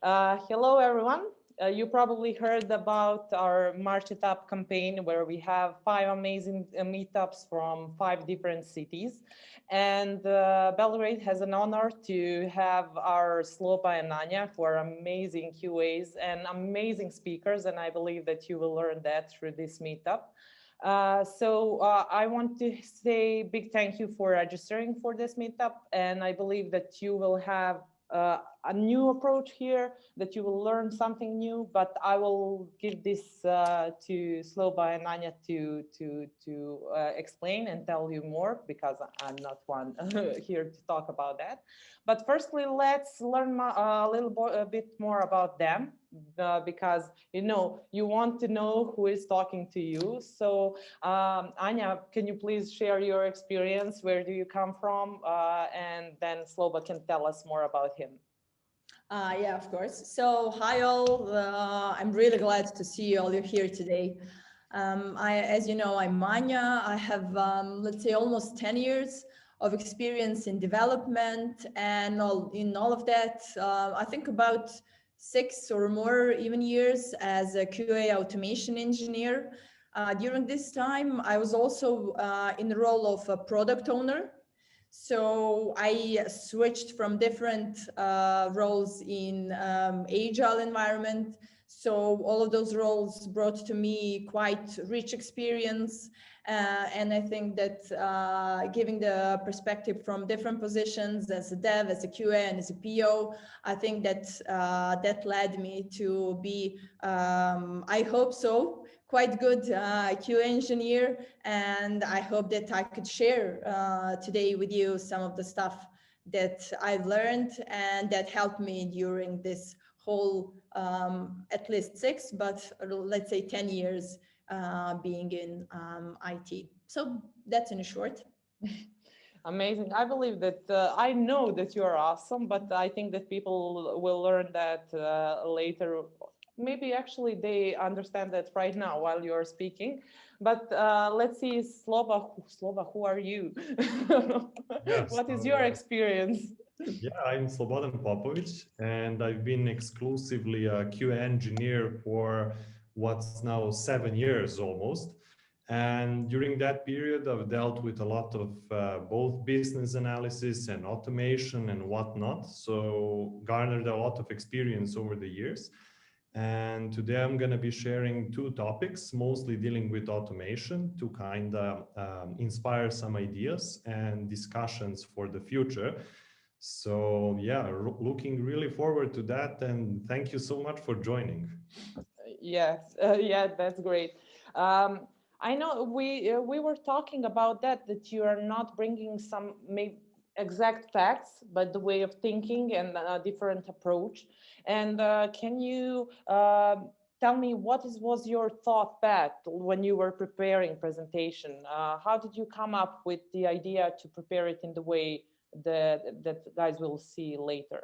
Hello, everyone. You probably heard about our March It Up campaign, where we have 5 amazing meetups from 5 different cities. And Belgrade has an honor to have our Sloba and Anja, who are amazing QAs and amazing speakers. And I believe that you will learn that through this meetup. I want to say big thank you for registering for this meetup. And I believe that you will have a new approach here, that you will learn something new, but I will give this to Sloba and Anja to explain and tell you more, because I'm not one here to talk about that. But firstly, let's learn a bit more about them, because you want to know who is talking to you. So Anja, can you please share your experience? Where do you come from? And then Sloba can tell us more about him. Yeah, of course. So hi all, I'm really glad to see all you here today. As you know, I'm Anja. I have, let's say, almost 10 years of experience in development, and in all of that, I think about 6 or more even years as a QA automation engineer. During this time, I was also in the role of a product owner. So I switched from different roles in agile environment. So all of those roles brought to me quite rich experience. And I think that giving the perspective from different positions as a dev, as a QA, and as a PO, I think that that led me to be, I hope so, quite good QA engineer. And I hope that I could share today with you some of the stuff that I've learned and that helped me during this whole at least 6, but let's say 10 years being in IT. So that's in a short. Amazing. I believe that I know that you are awesome, but I think that people will learn that later. Maybe actually they understand that right now while you're speaking. But let's see, Sloba, who are you? Yeah, What is your experience? Yeah, I'm Slobodan Popovic, and I've been exclusively a QA engineer for what's now 7 years almost. And during that period, I've dealt with a lot of both business analysis and automation and whatnot. So garnered a lot of experience over the years. And today I'm going to be sharing 2 topics, mostly dealing with automation, to kind of inspire some ideas and discussions for the future. So yeah, looking really forward to that, and thank you so much for joining. Yes, yeah, that's great. I know we were talking about that you are not bringing some maybe exact facts, but the way of thinking and a different approach. And can you tell me what was your thought path when you were preparing presentation? How did you come up with the idea to prepare it in the way that guys will see later?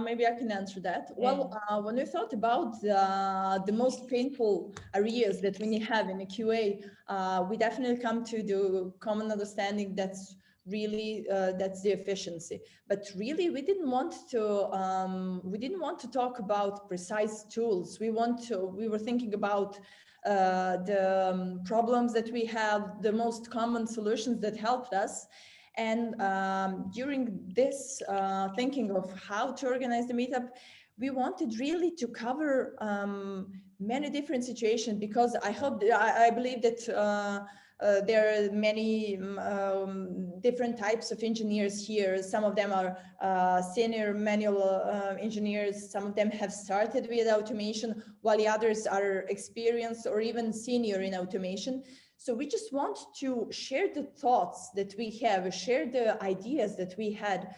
Maybe I can answer that. Well, when we thought about the most painful areas that we have in a QA, we definitely come to the common understanding that's really that's the efficiency. But really, we didn't want to talk about precise tools. We were thinking about the problems that we have, the most common solutions that helped us. And during this thinking of how to organize the meetup, we wanted really to cover many different situations, because I believe that there are many different types of engineers here. Some of them are senior manual engineers. Some of them have started with automation, while the others are experienced or even senior in automation. So we just want to share the thoughts that we have, share the ideas that we had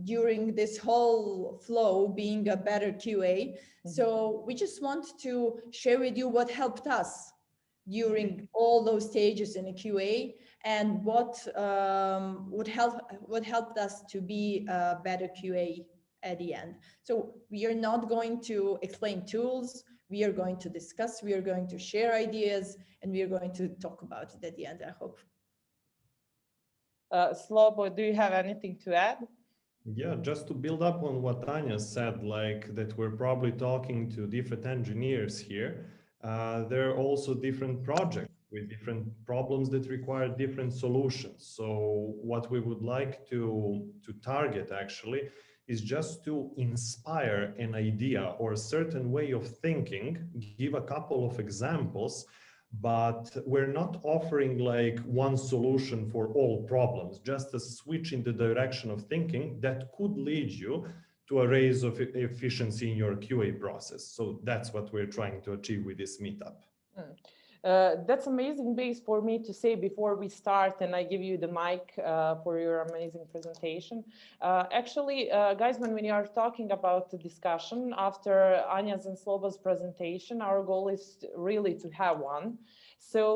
during this whole flow being a better QA. So we just want to share with you what helped us during all those stages in a QA, and what helped us to be a better QA at the end. So we are not going to explain tools. We are going to discuss, we are going to share ideas, and we are going to talk about it at the end, I hope. Slobo, do you have anything to add? Yeah, just to build up on what Anja said, like that we're probably talking to different engineers here. There are also different projects with different problems that require different solutions. So what we would like to target actually is just to inspire an idea or a certain way of thinking, give a couple of examples, but we're not offering like one solution for all problems, just a switch in the direction of thinking that could lead you to a raise of efficiency in your QA process. So that's what we're trying to achieve with this meetup. That's amazing base for me to say before we start, and I give you the mic for your amazing presentation. Actually, guys, when we are talking about the discussion after Anja's and Sloba's presentation, our goal is really to have one. So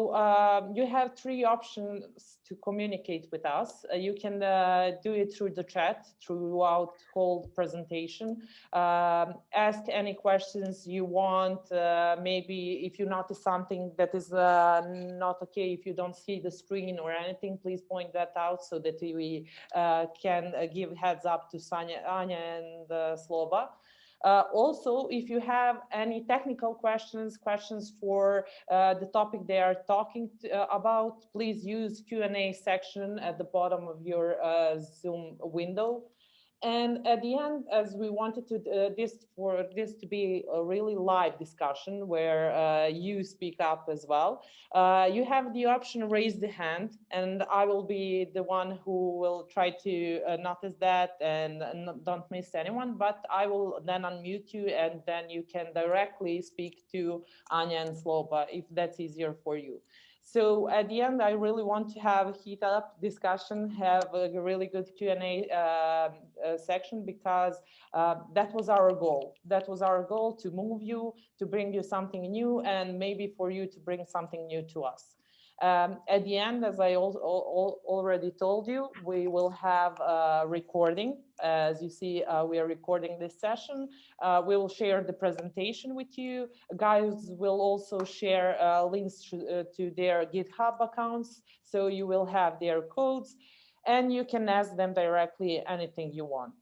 you have three options to communicate with us. You can do it through the chat throughout whole presentation. Ask any questions you want. Maybe if you notice something that is not okay, if you don't see the screen or anything, please point that out so that we can give heads up to Anja and Sloba. Also, if you have any technical questions for the topic they are talking about, please use Q&A section at the bottom of your Zoom window. And at the end, as we wanted to for this to be a really live discussion where you speak up as well, you have the option raise the hand, and I will be the one who will try to notice that and don't miss anyone. But I will then unmute you, and then you can directly speak to Anja and Sloba if that's easier for you. So at the end, I really want to have a heat up discussion, have a really good Q&A section, because that was our goal. That was our goal, to move you, to bring you something new, and maybe for you to bring something new to us. At the end, as I already told you, we will have a recording. As you see, we are recording this session. We will share the presentation with you. Guys will also share links to their GitHub accounts, so you will have their codes, and you can ask them directly anything you want.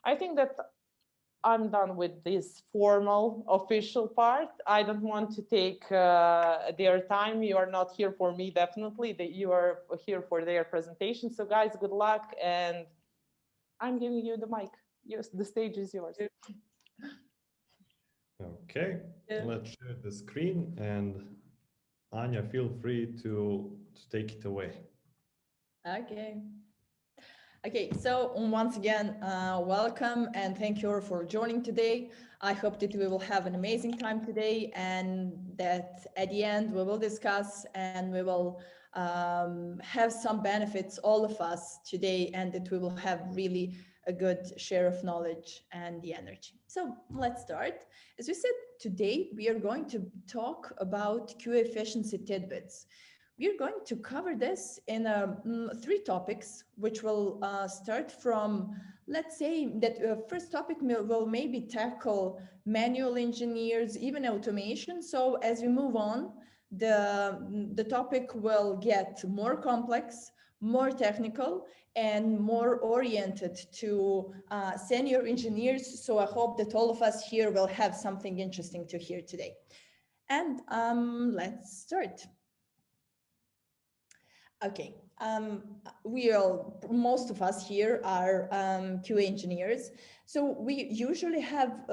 I think that I'm done with this formal official part. I don't want to take their time. You are not here for me, definitely. That you are here for their presentation. So guys, good luck, and I'm giving you the mic. Yes, the stage is yours. Okay, let's share the screen, and Anja, feel free to take it away. Okay, so once again, welcome and thank you for joining today. I hope that we will have an amazing time today, and that at the end we will discuss and we will have some benefits, all of us today, and that we will have really a good share of knowledge and the energy. So let's start. As we said, today we are going to talk about QA Efficiency Tidbits. We're going to cover this in three topics, which will start from, let's say that first topic will maybe tackle manual engineers, even automation. So as we move on, the topic will get more complex, more technical, and more oriented to senior engineers. So I hope that all of us here will have something interesting to hear today. And let's start. Okay, most of us here are QA engineers. So we usually have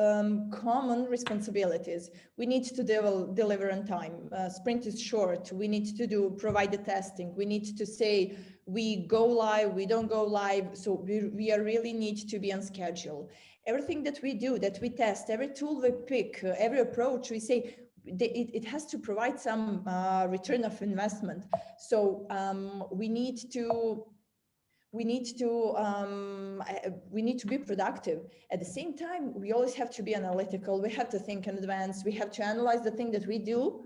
common responsibilities. We need to deliver on time. Sprint is short. We need to provide the testing. We need to say we go live, we don't go live. So we really need to be on schedule. Everything that we do, that we test, every tool we pick, every approach, we say, it has to provide some return of investment. So we need to be productive. At the same time, we always have to be analytical. We have to think in advance. We have to analyze the thing that we do.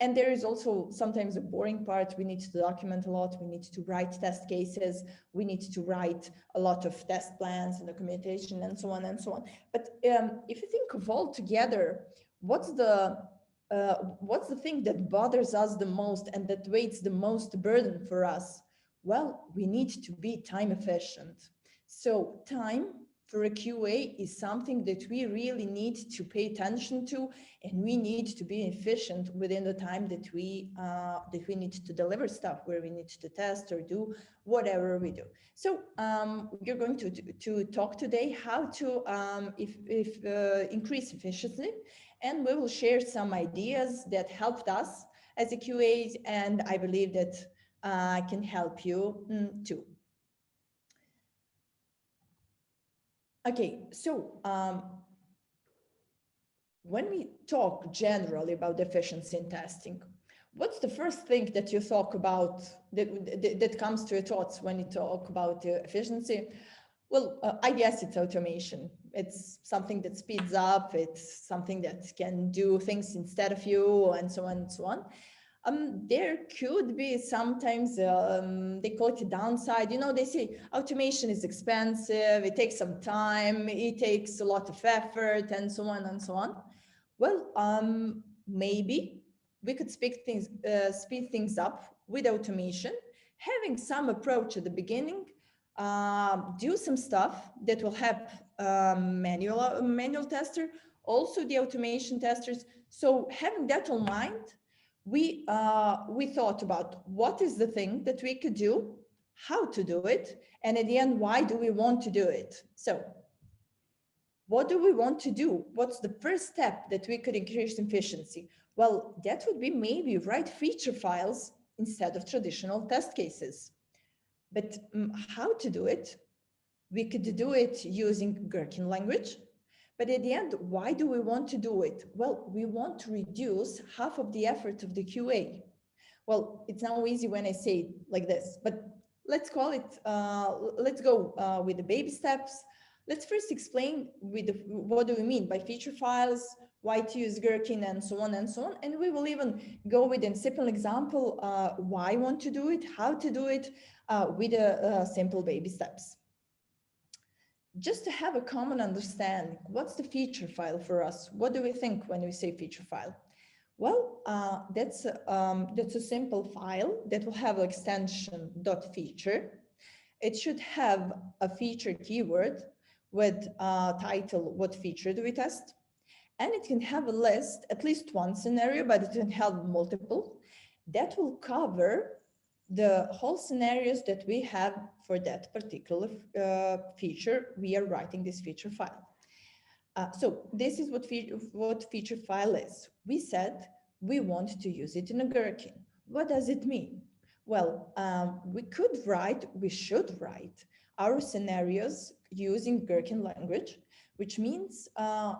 And there is also sometimes a boring part. We need to document a lot. We need to write test cases. We need to write a lot of test plans and documentation and so on and so on. But if you think of all together, what's the thing that bothers us the most and that weighs the most burden for us? Well, we need to be time efficient. So time for a QA is something that we really need to pay attention to, and we need to be efficient within the time that we need to deliver stuff, where we need to test or do whatever we do. So we're going to talk today how to increase efficiency, and we will share some ideas that helped us as a QAs, and I believe that can help you too. Okay, so when we talk generally about efficiency in testing, what's the first thing that you talk about that comes to your thoughts when you talk about efficiency? Well, I guess it's automation. It's something that speeds up. It's something that can do things instead of you, and so on and so on. There could be sometimes, they call it a downside. You know, they say automation is expensive, it takes some time, it takes a lot of effort, and so on and so on. Well, maybe we could speed things up with automation, having some approach at the beginning, do some stuff that will help manual tester, also the automation testers. So having that in mind, we thought about what is the thing that we could do, how to do it, and at the end, why do we want to do it? So what do we want to do? What's the first step that we could increase efficiency? Well, that would be maybe write feature files instead of traditional test cases. But how to do it? We could do it using Gherkin language. But at the end, why do we want to do it? Well, we want to reduce half of the effort of the QA. Well, it's now easy when I say it like this, but let's call it, let's go with the baby steps. Let's first explain what do we mean by feature files, why to use Gherkin, and so on and so on. And we will even go with a simple example, why I want to do it, how to do it with simple baby steps. Just to have a common understanding, what's the feature file for us? What do we think when we say feature file? Well, that's a simple file that will have extension .feature. It should have a feature keyword with title, what feature do we test? And it can have a list, at least one scenario, but it can have multiple. That will cover the whole scenarios that we have for that particular feature. We are writing this feature file. So this is what feature file is. We said we want to use it in a Gherkin. What does it mean? Well, we should write our scenarios using Gherkin language, which means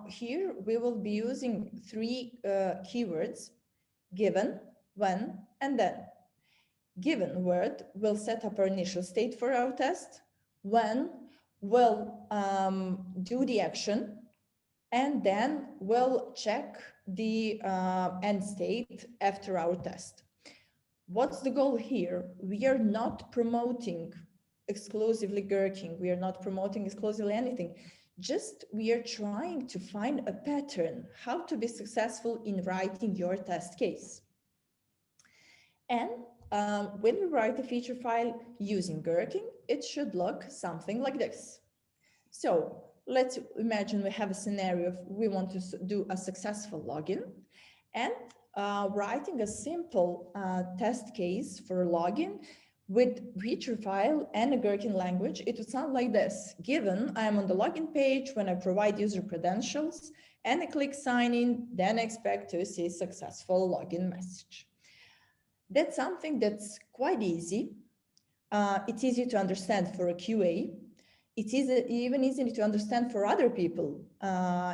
here we will be using 3 keywords: given, when, and then. Given word will set up our initial state for our test. When we'll do the action, and then we'll check the end state after our test. What's the goal here? We are not promoting exclusively Gherkin. We are not promoting exclusively anything. Just we are trying to find a pattern, how to be successful in writing your test case. And when we write a feature file using Gherkin, it should look something like this. So let's imagine we have a scenario of we want to do a successful login, and writing a simple test case for login with feature file and a Gherkin language. It would sound like this: given I am on the login page, when I provide user credentials and I click sign in, then I expect to see successful login message. That's something that's quite easy. It's easy to understand for a QA. It's even easy to understand for other people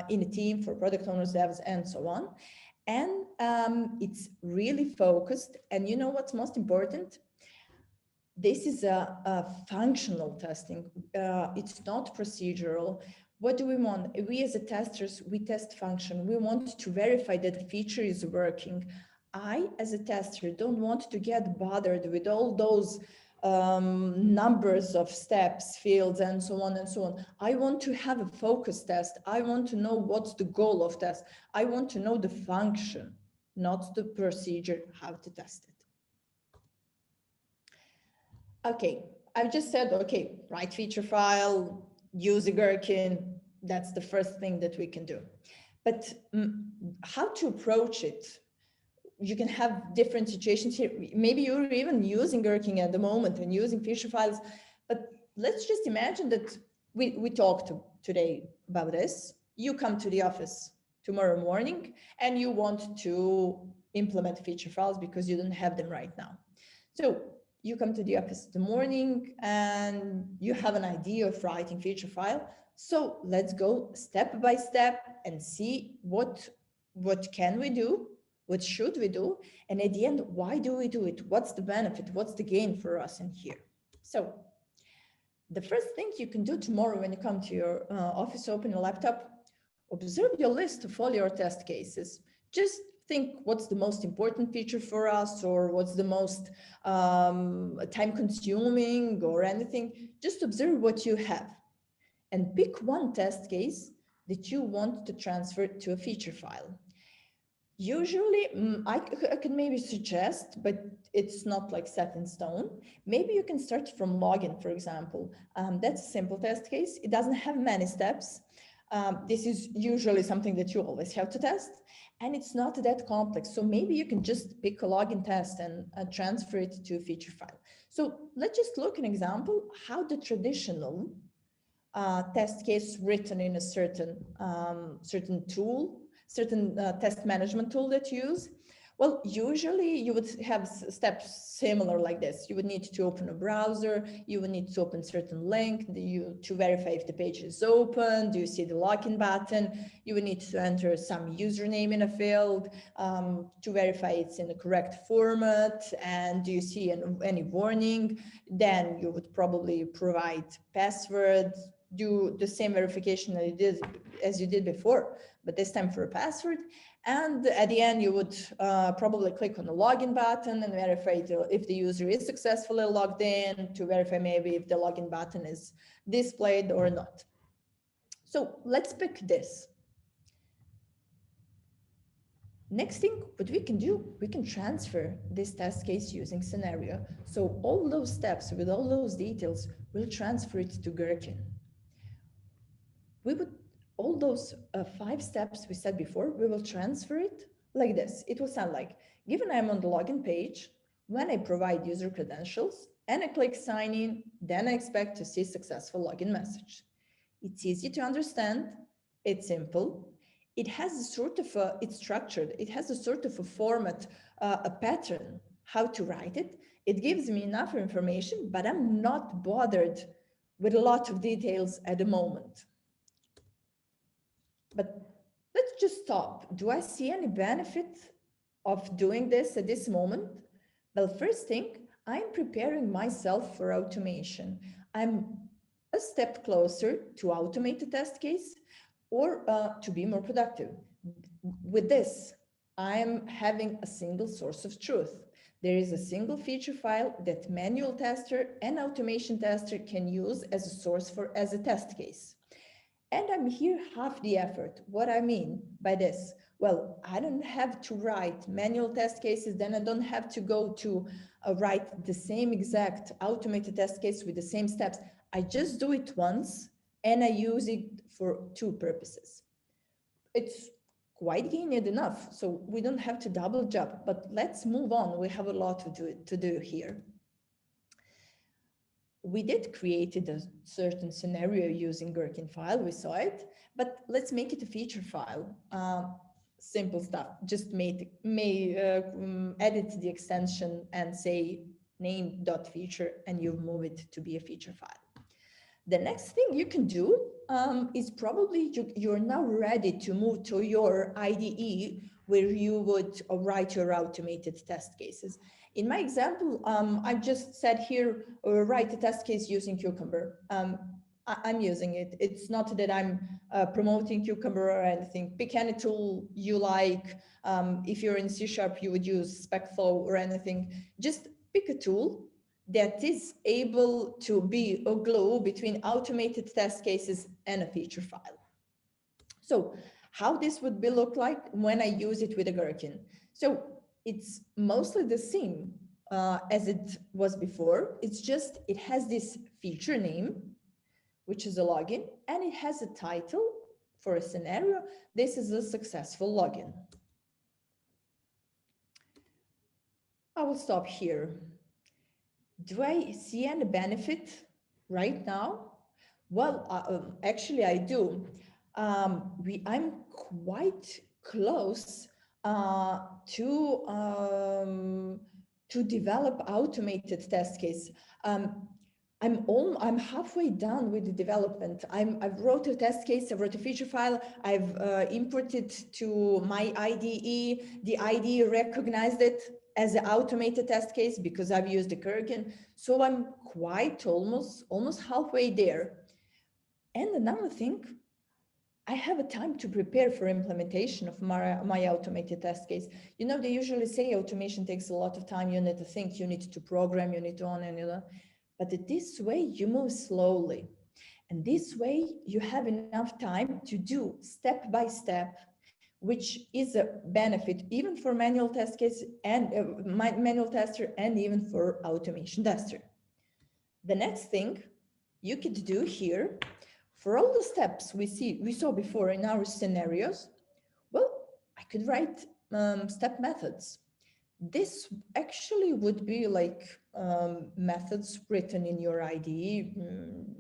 in a team, for product owners, devs, and so on. And it's really focused. And you know what's most important? This is a functional testing. It's not procedural. What do we want? We as a testers, we test function. We want to verify that the feature is working. I, as a tester, don't want to get bothered with all those numbers of steps, fields, and so on and so on. I want to have a focus test. I want to know what's the goal of test. I want to know the function, not the procedure, how to test it. Okay, I've just said, okay, write feature file, use a gherkin. That's the first thing that we can do. But how to approach it? You can have different situations here. Maybe you're even using gherkin at the moment and using feature files, but let's just imagine that we talked today about this. You come to the office tomorrow morning and you want to implement feature files because you don't have them right now. So you come to the office in the morning and you have an idea of writing feature file. So let's go step by step and see what can we do, what should we do, and at the end, why do we do it? What's the benefit? What's the gain for us in here? So the first thing you can do tomorrow when you come to your office, open your laptop, observe your list of all your test cases. Just think what's the most important feature for us, or what's the most time consuming or anything. Just observe what you have and pick one test case that you want to transfer to a feature file. Usually, I could maybe suggest, but it's not like set in stone. Maybe you can start from login, for example. That's a simple test case. It doesn't have many steps. This is usually something that you always have to test, and it's not that complex. So maybe you can just pick a login test and transfer it to a feature file. So let's just look an example how the traditional test case written in a certain tool, certain test management tool that you use. Well, usually you would have steps similar like this. You would need to open a browser. You would need to open certain link to verify if the page is open. Do you see the login button? You would need to enter some username in a field to verify it's in the correct format. And do you see any warning? Then you would probably provide password, do the same verification as you did before, but this time for a password. And at the end, you would probably click on the login button and verify if the user is successfully logged in, to verify maybe if the login button is displayed or not. So let's pick this. Next thing, what we can do, we can transfer this test case using scenario. So all those steps with all those details, we'll transfer it to Gherkin. We would all those 5 steps we said before, we will transfer it like this. It will sound like, given I'm on the login page, when I provide user credentials and I click sign in, then I expect to see successful login message. It's easy to understand. It's simple. It has a sort of it's structured. It has a sort of a format, a pattern, how to write it. It gives me enough information, but I'm not bothered with a lot of details at the moment. But let's just stop. Do I see any benefit of doing this at this moment? Well, first thing, I'm preparing myself for automation. I'm a step closer to automate the test case or to be more productive. With this, I'm having a single source of truth. There is a single feature file that manual tester and automation tester can use as a source as a test case. And I'm here half the effort. What I mean by this? Well, I don't have to write manual test cases, then I don't have to go to write the same exact automated test case with the same steps. I just do it once and I use it for 2 purposes. It's quite convenient enough, so we don't have to double jump, but let's move on. We have a lot to do here. We did create a certain scenario using Gherkin file, we saw it, but let's make it a feature file. Simple stuff, just edit the extension and say name.feature and you move it to be a feature file. The next thing you can do is probably you're now ready to move to your IDE where you would write your automated test cases. In my example, I've just said here, write a test case using Cucumber. I'm using it. It's not that I'm promoting Cucumber or anything. Pick any tool you like. If you're in C#, you would use SpecFlow or anything. Just pick a tool that is able to be a glue between automated test cases and a feature file. So how this would look like when I use it with a Gherkin. So it's mostly the same as it was before. It's just, it has this feature name, which is a login, and it has a title for a scenario. This is a successful login. I will stop here. Do I see any benefit right now? Well, actually I do. I'm quite close to develop automated test case. I'm halfway done with the development. I've wrote a test case, I wrote a feature file, I've imported to my IDE. The IDE recognized it as an automated test case because I've used the Kurgan. So I'm quite almost halfway there. And another thing, I have a time to prepare for implementation of my automated test case. You know, they usually say automation takes a lot of time. You need to think, you need to program, you need to on and you know. But this way you move slowly. And this way you have enough time to do step by step, which is a benefit even for manual test case and manual tester and even for automation tester. The next thing you could do here, for all the steps we saw before in our scenarios, well, I could write step methods. This actually would be like methods written in your IDE,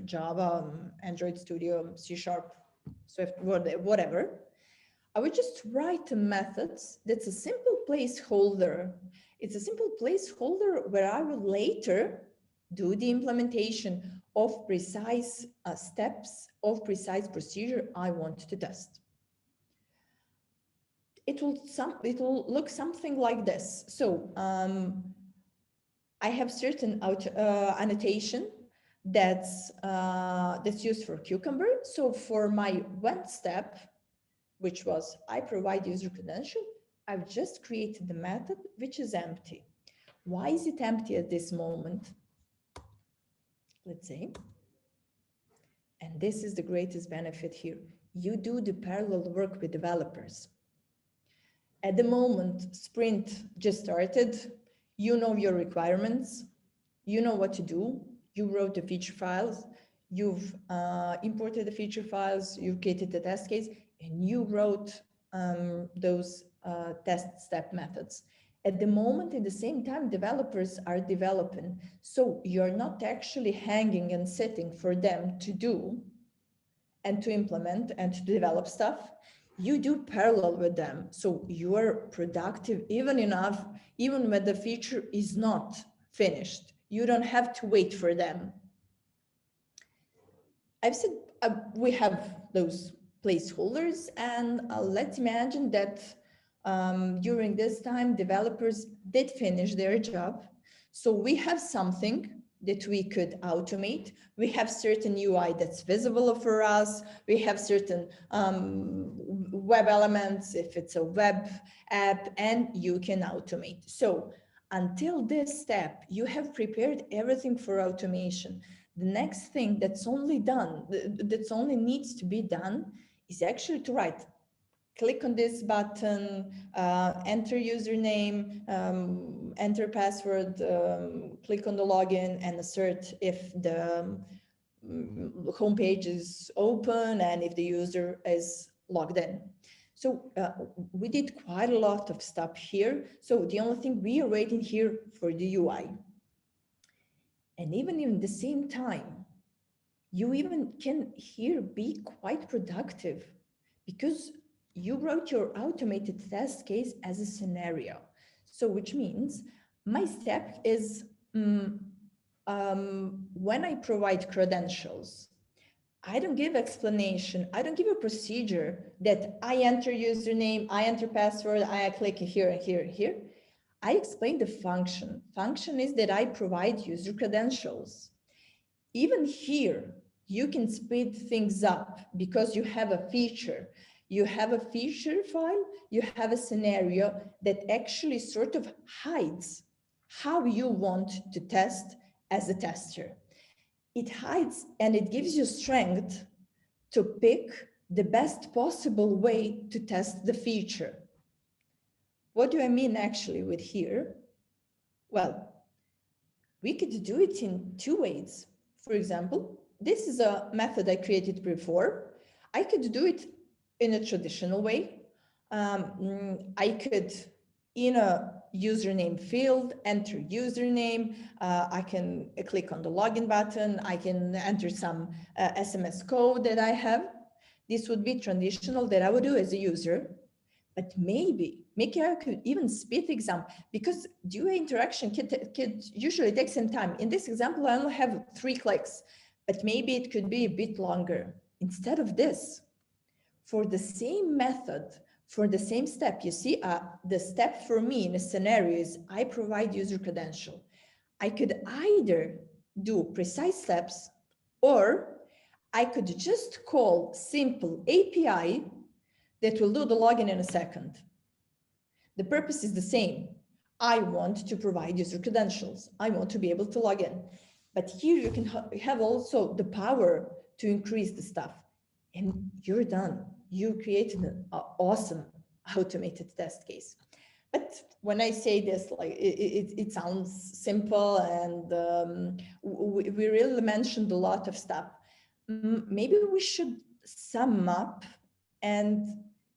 Java, Android Studio, C#, Swift, whatever. I would just write a method that's a simple placeholder. It's a simple placeholder where I will later do the implementation of precise steps of precise procedure I want to test. It will look something like this. So I have certain annotation that's used for Cucumber. So for my one step, which was I provide user credential, I've just created the method which is empty. Why is it empty at this moment? Let's say, and this is the greatest benefit here. You do the parallel work with developers. At the moment, sprint just started. You know your requirements. You know what to do. You wrote the feature files. You've imported the feature files. You've created the test case, and you wrote those test step methods. At the moment, at the same time, developers are developing. So you're not actually hanging and sitting for them to do and to implement and to develop stuff. You do parallel with them. So you are productive even enough, even when the feature is not finished. You don't have to wait for them. I've said we have those placeholders, and let's imagine that during this time, developers did finish their job. So we have something that we could automate. We have certain UI that's visible for us. We have certain web elements, if it's a web app, and you can automate. So until this step, you have prepared everything for automation. The next thing that's only done, that's only needs to be done, is actually to write. Click on this button, enter username, enter password, click on the login and assert if the homepage is open and if the user is logged in. So we did quite a lot of stuff here. So the only thing we are waiting here for the UI. And even in the same time, you even can here be quite productive because you wrote your automated test case as a scenario. So which means my step is when I provide credentials, I don't give explanation. I don't give a procedure that I enter username, I enter password, I click here and here and here. I explain the function. Function is that I provide user credentials. Even here, you can speed things up because you have a feature. You have a feature file, you have a scenario that actually sort of hides how you want to test as a tester. It hides and it gives you strength to pick the best possible way to test the feature. What do I mean actually with here? Well, we could do it in two ways. For example, this is a method I created before. I could do it in a traditional way. I could, in a username field, enter username. I can click on the login button. I can enter some SMS code that I have. This would be traditional that I would do as a user. But maybe I could even speed the exam, because QA interaction could usually take some time. In this example, I only have 3 clicks, but maybe it could be a bit longer. Instead of this, for the same method, for the same step, you see, the step for me in a scenario is I provide user credential. I could either do precise steps, or I could just call simple API that will do the login in a second. The purpose is the same. I want to provide user credentials. I want to be able to log in. But here you can have also the power to increase the stuff, and you're done. You created an awesome automated test case. But when I say this, like it sounds simple, and we really mentioned a lot of stuff. Maybe we should sum up, and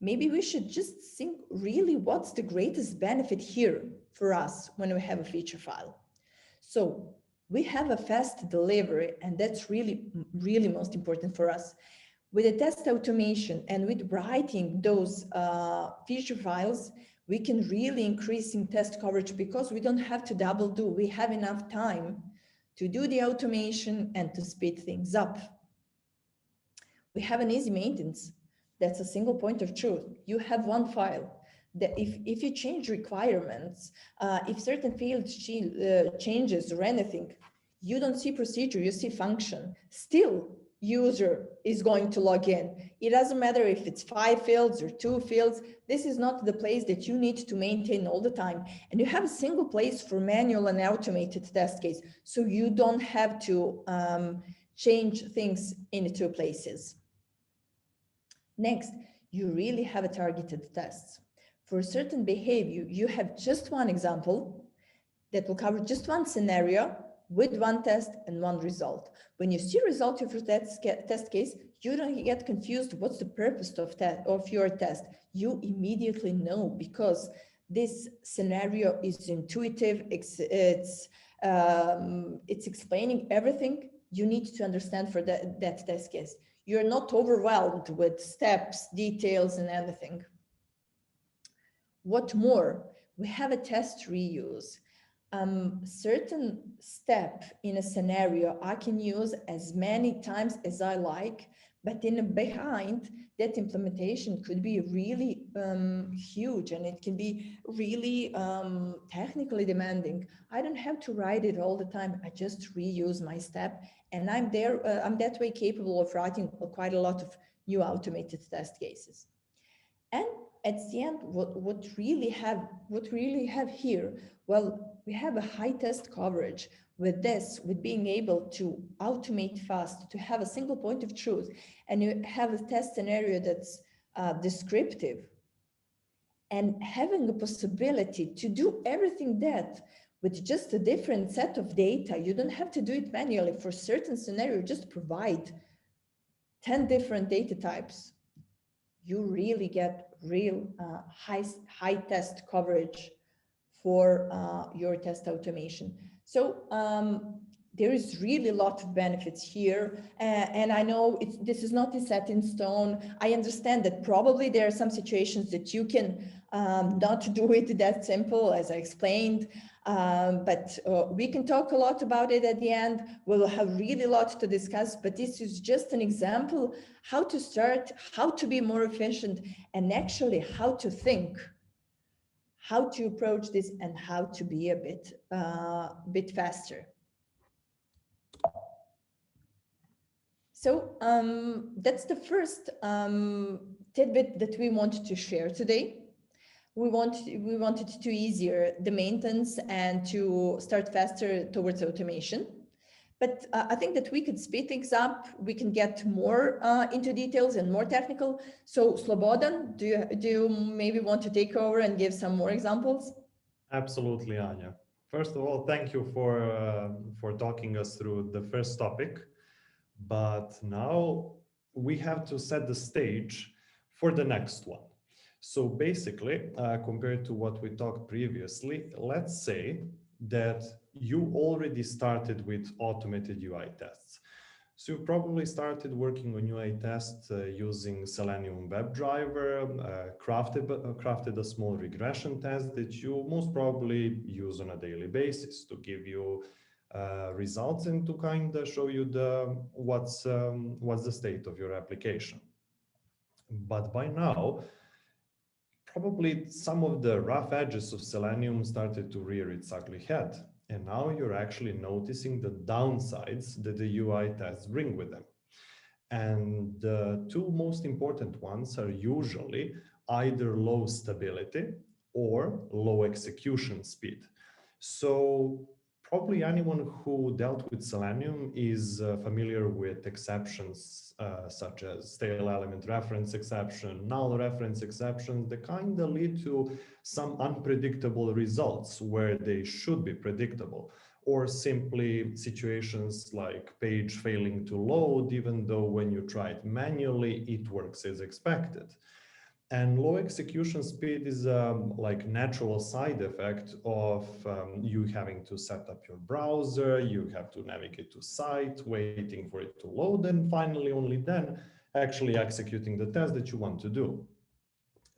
maybe we should just think really what's the greatest benefit here for us when we have a feature file. So we have a fast delivery, and that's really, really most important for us. With the test automation and with writing those feature files, we can really increase in test coverage, because we don't have to double do. We have enough time to do the automation and to speed things up. We have an easy maintenance. That's a single point of truth. You have one file that if you change requirements, if certain fields changes or anything, you don't see procedure, you see function. Still, user is going to log in. It doesn't matter if it's 5 fields or 2 fields. This is not the place that you need to maintain all the time. And you have a single place for manual and automated test case. So you don't have to change things in 2 places. Next, you really have a targeted tests. For a certain behavior, you have just one example that will cover just one scenario with one test and one result. When you see result of your test case, you don't get confused what's the purpose of your test. You immediately know, because this scenario is intuitive. It's explaining everything you need to understand for that test case. You're not overwhelmed with steps, details, and anything. What more? We have a test reuse. Certain step in a scenario I can use as many times as I like, but behind that implementation could be really huge, and it can be really technically demanding. I don't have to write it all the time. I just reuse my step, and I'm that way capable of writing quite a lot of new automated test cases. And at the end, what really have here? Well, we have a high test coverage with this, with being able to automate fast, to have a single point of truth, and you have a test scenario that's descriptive, and having the possibility to do everything that with just a different set of data. You don't have to do it manually. For certain scenario, just provide 10 different data types. You really get real high test coverage for your test automation. So there is really a lot of benefits here. And I know this is not set in stone. I understand that probably there are some situations that you can not do it that simple, as I explained. But we can talk a lot about it at the end. We'll have really a lot to discuss, but this is just an example how to start, how to be more efficient, and actually how to think, how to approach this, and how to be a bit faster. So that's the first tidbit that we wanted to share today. We wanted to easier the maintenance and to start faster towards automation. But I think that we could speed things up. We can get more into details and more technical. So Slobodan, do you maybe want to take over and give some more examples? Absolutely, Anja. First of all, thank you for talking us through the first topic. But now we have to set the stage for the next one. So basically, compared to what we talked previously, let's say that you already started with automated UI tests. So you probably started working on UI tests using Selenium WebDriver, crafted a small regression test that you most probably use on a daily basis to give you results and to kind of show you what's the state of your application. But by now, probably some of the rough edges of Selenium started to rear its ugly head. And now you're actually noticing the downsides that the UI tests bring with them. And the two most important ones are usually either low stability or low execution speed. So probably anyone who dealt with Selenium is familiar with exceptions such as stale element reference exception, null reference exceptions that kind of lead to some unpredictable results where they should be predictable, or simply situations like page failing to load, even though when you try it manually, it works as expected. And low execution speed is like natural side effect of you having to set up your browser, you have to navigate to site, waiting for it to load, and finally only then actually executing the test that you want to do.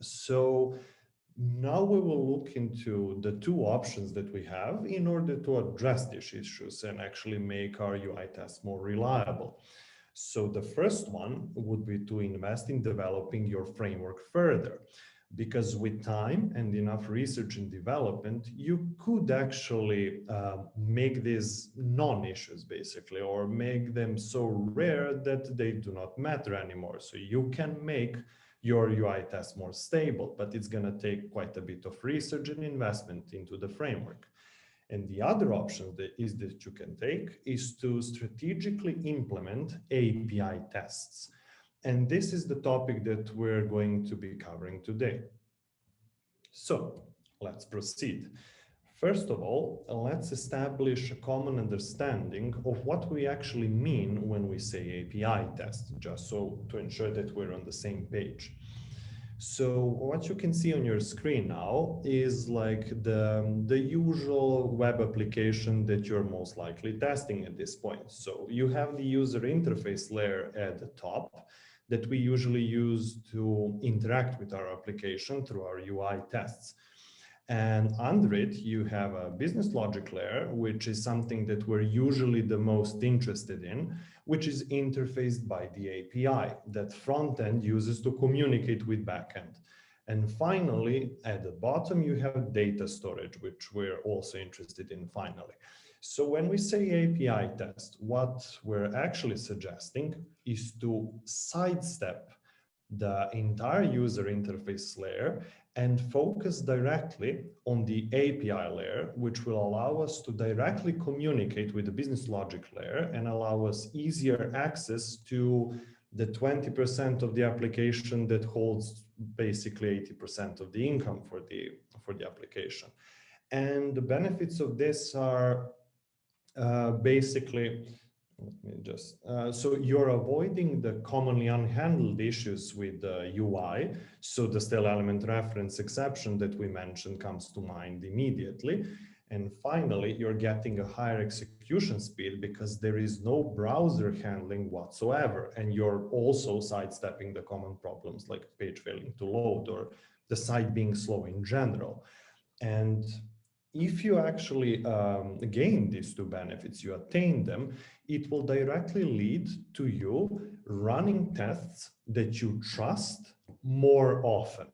So now we will look into the two options that we have in order to address these issues and actually make our UI tests more reliable. So the first one would be to invest in developing your framework further, because with time and enough research and development, you could actually make these non-issues basically, or make them so rare that they do not matter anymore. So you can make your UI test more stable, but it's going to take quite a bit of research and investment into the framework. And the other option that you can take is to strategically implement API tests. And this is the topic that we're going to be covering today. So let's proceed. First of all, let's establish a common understanding of what we actually mean when we say API test, just so to ensure that we're on the same page. So what you can see on your screen now is like the usual web application that you're most likely testing at this point. So you have the user interface layer at the top that we usually use to interact with our application through our UI tests. And under it, you have a business logic layer, which is something that we're usually the most interested in, which is interfaced by the API that front end uses to communicate with backend. And finally, at the bottom, you have data storage, which we're also interested in finally. So when we say API test, what we're actually suggesting is to sidestep the entire user interface layer and focus directly on the API layer, which will allow us to directly communicate with the business logic layer and allow us easier access to the 20% of the application that holds basically 80% of the income for the application. And the benefits of this are basically, let me just, so you're avoiding the commonly unhandled issues with the UI. So the stale element reference exception that we mentioned comes to mind immediately. And finally, you're getting a higher execution speed because there is no browser handling whatsoever. And you're also sidestepping the common problems like page failing to load or the site being slow in general. And if you actually gain these two benefits, you attain them, it will directly lead to you running tests that you trust more often.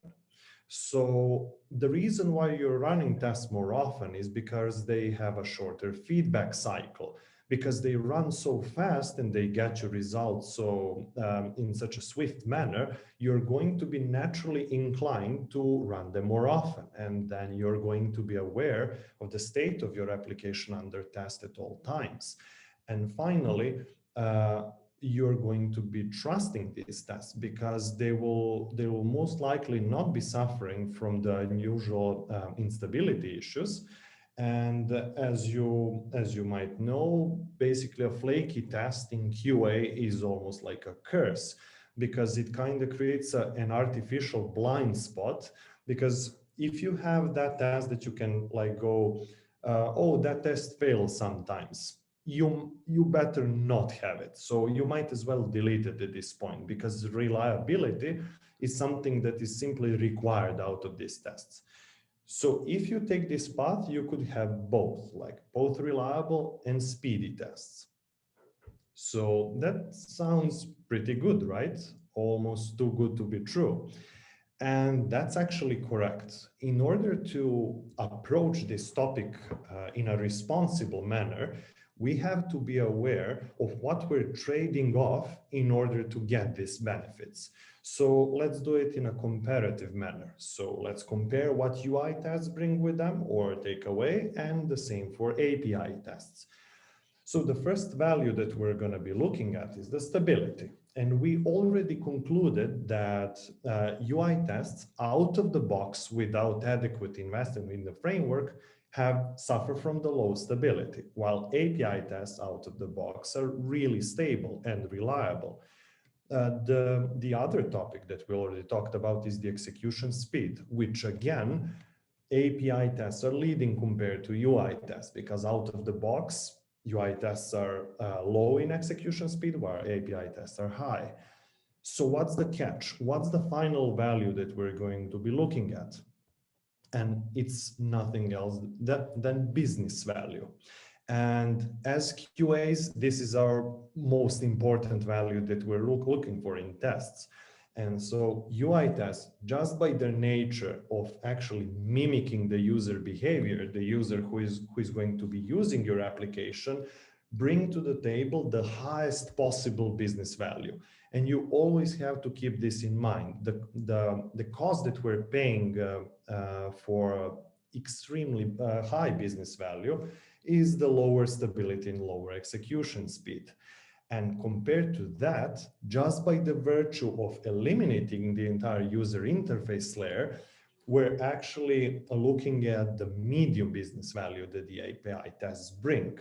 So the reason why you're running tests more often is because they have a shorter feedback cycle, because they run so fast and they get your results so in such a swift manner, you're going to be naturally inclined to run them more often. And then you're going to be aware of the state of your application under test at all times. And finally, you're going to be trusting these tests because they will most likely not be suffering from the unusual instability issues. And as you might know, basically a flaky test in QA is almost like a curse, because it kind of creates an artificial blind spot. Because if you have that test that you can like go, oh, that test fails sometimes, you better not have it. So you might as well delete it at this point, because reliability is something that is simply required out of these tests. So if you take this path, you could have both, like both reliable and speedy tests. So that sounds pretty good, right? Almost too good to be true. And that's actually correct. In order to approach this topic in a responsible manner, we have to be aware of what we're trading off in order to get these benefits. So let's do it in a comparative manner. So let's compare what UI tests bring with them or take away, and the same for API tests. So the first value that we're going to be looking at is the stability. And we already concluded that UI tests out of the box without adequate investment in the framework suffer from the low stability, while API tests out of the box are really stable and reliable. The other topic that we already talked about is the execution speed, which again, API tests are leading compared to UI tests, because out of the box, UI tests are low in execution speed, while API tests are high. So what's the catch? What's the final value that we're going to be looking at? And it's nothing else than business value. And as QAs, this is our most important value that we're looking for in tests. And so UI tests, just by their nature of actually mimicking the user behavior, the user who is going to be using your application, bring to the table the highest possible business value. And you always have to keep this in mind. The cost that we're paying for extremely high business value is the lower stability and lower execution speed. And compared to that, just by the virtue of eliminating the entire user interface layer, we're actually looking at the medium business value that the API tests bring.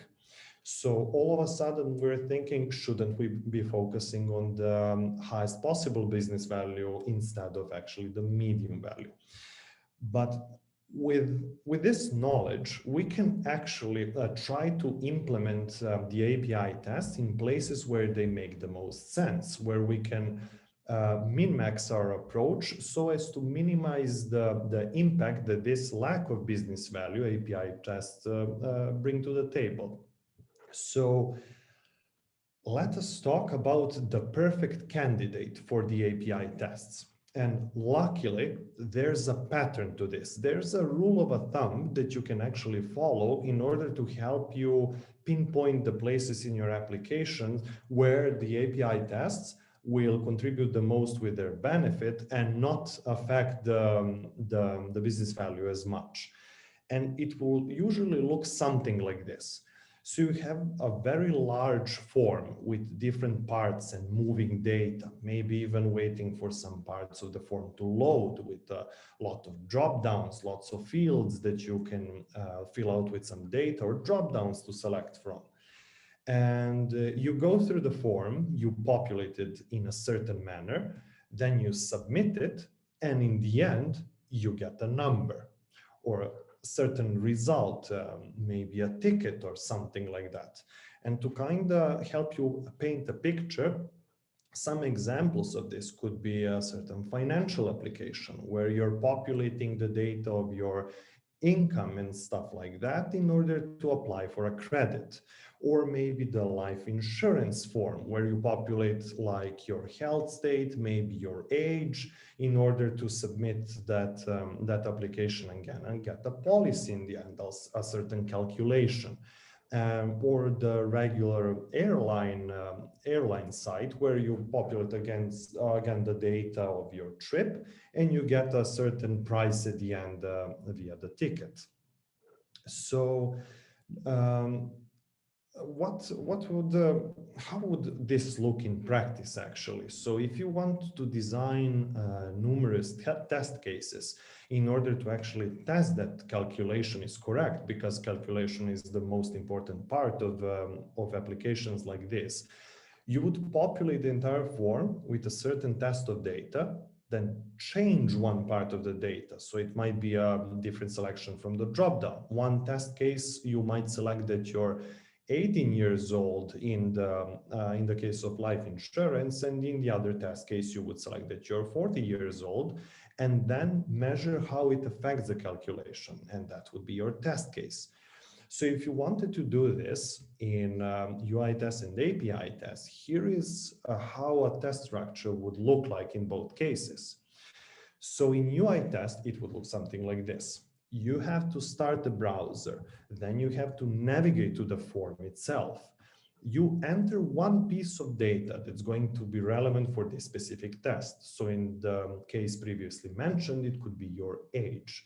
So all of a sudden we're thinking, shouldn't we be focusing on the highest possible business value instead of actually the medium value? But with this knowledge, we can actually try to implement the API tests in places where they make the most sense, where we can min-max our approach so as to minimize the impact that this lack of business value API tests bring to the table. So let us talk about the perfect candidate for the API tests. And luckily, there's a pattern to this. There's a rule of thumb that you can actually follow in order to help you pinpoint the places in your application where the API tests will contribute the most with their benefit and not affect the business value as much. And it will usually look something like this. So you have a very large form with different parts and moving data, maybe even waiting for some parts of the form to load with a lot of drop-downs, lots of fields that you can fill out with some data, or drop-downs to select from. And you go through the form, you populate it in a certain manner, then you submit it, and in the end, you get a number or certain result, maybe a ticket or something like that. And to kind of help you paint a picture, some examples of this could be a certain financial application where you're populating the data of your income and stuff like that in order to apply for a credit. Or maybe the life insurance form where you populate like your health state, maybe your age, in order to submit that application again and get a policy in the end, a certain calculation. Or the regular airline site where you populate again the data of your trip and you get a certain price at the end via the ticket. So how would this look in practice actually? So if you want to design numerous test cases in order to actually test that calculation is correct, because calculation is the most important part of applications like this, you would populate the entire form with a certain test of data, then change one part of the data. So it might be a different selection from the dropdown. One test case, you might select that you're 18 years old in the case of life insurance, and in the other test case, you would select that you're 40 years old, and then measure how it affects the calculation, and that would be your test case. So if you wanted to do this in UI tests and API tests, here is how a test structure would look like in both cases. So in UI test, it would look something like this. You have to start the browser, then you have to navigate to the form itself. You enter one piece of data that's going to be relevant for this specific test. So in the case previously mentioned, it could be your age.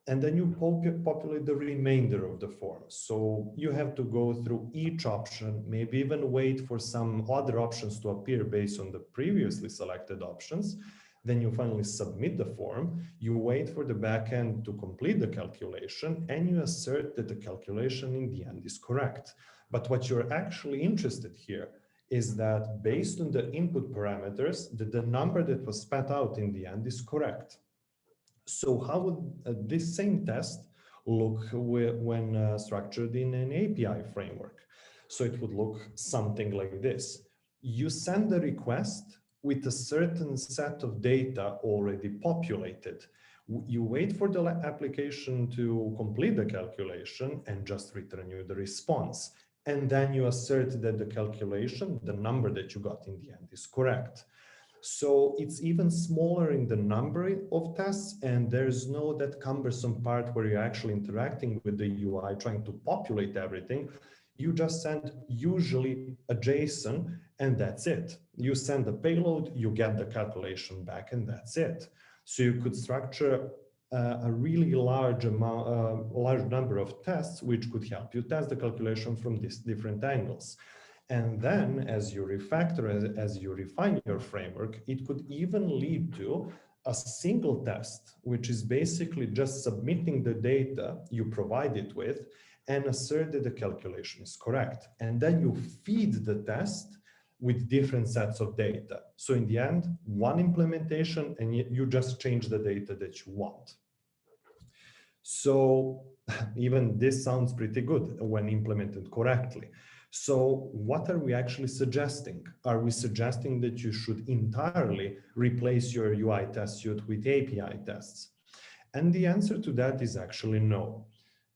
And then you populate the remainder of the form. So you have to go through each option, maybe even wait for some other options to appear based on the previously selected options. Then you finally submit the form, you wait for the backend to complete the calculation, and you assert that the calculation in the end is correct. But what you're actually interested here is that based on the input parameters, that the number that was spat out in the end is correct. So how would this same test look when structured in an API framework? So it would look something like this. You send a request with a certain set of data already populated. You wait for the application to complete the calculation and just return you the response. And then you assert that the calculation, the number that you got in the end, is correct. So it's even smaller in the number of tests, and there's no that cumbersome part where you're actually interacting with the UI, trying to populate everything. You just send usually a JSON, and that's it. You send the payload, you get the calculation back, and that's it. So you could structure a really large number of tests, which could help you test the calculation from these different angles. And then as you refactor, as you refine your framework, it could even lead to a single test, which is basically just submitting the data you provide it with and assert that the calculation is correct. And then you feed the test with different sets of data. So in the end, one implementation, and you just change the data that you want. So even this sounds pretty good when implemented correctly. So what are we actually suggesting? Are we suggesting that you should entirely replace your UI test suite with API tests? And the answer to that is actually no.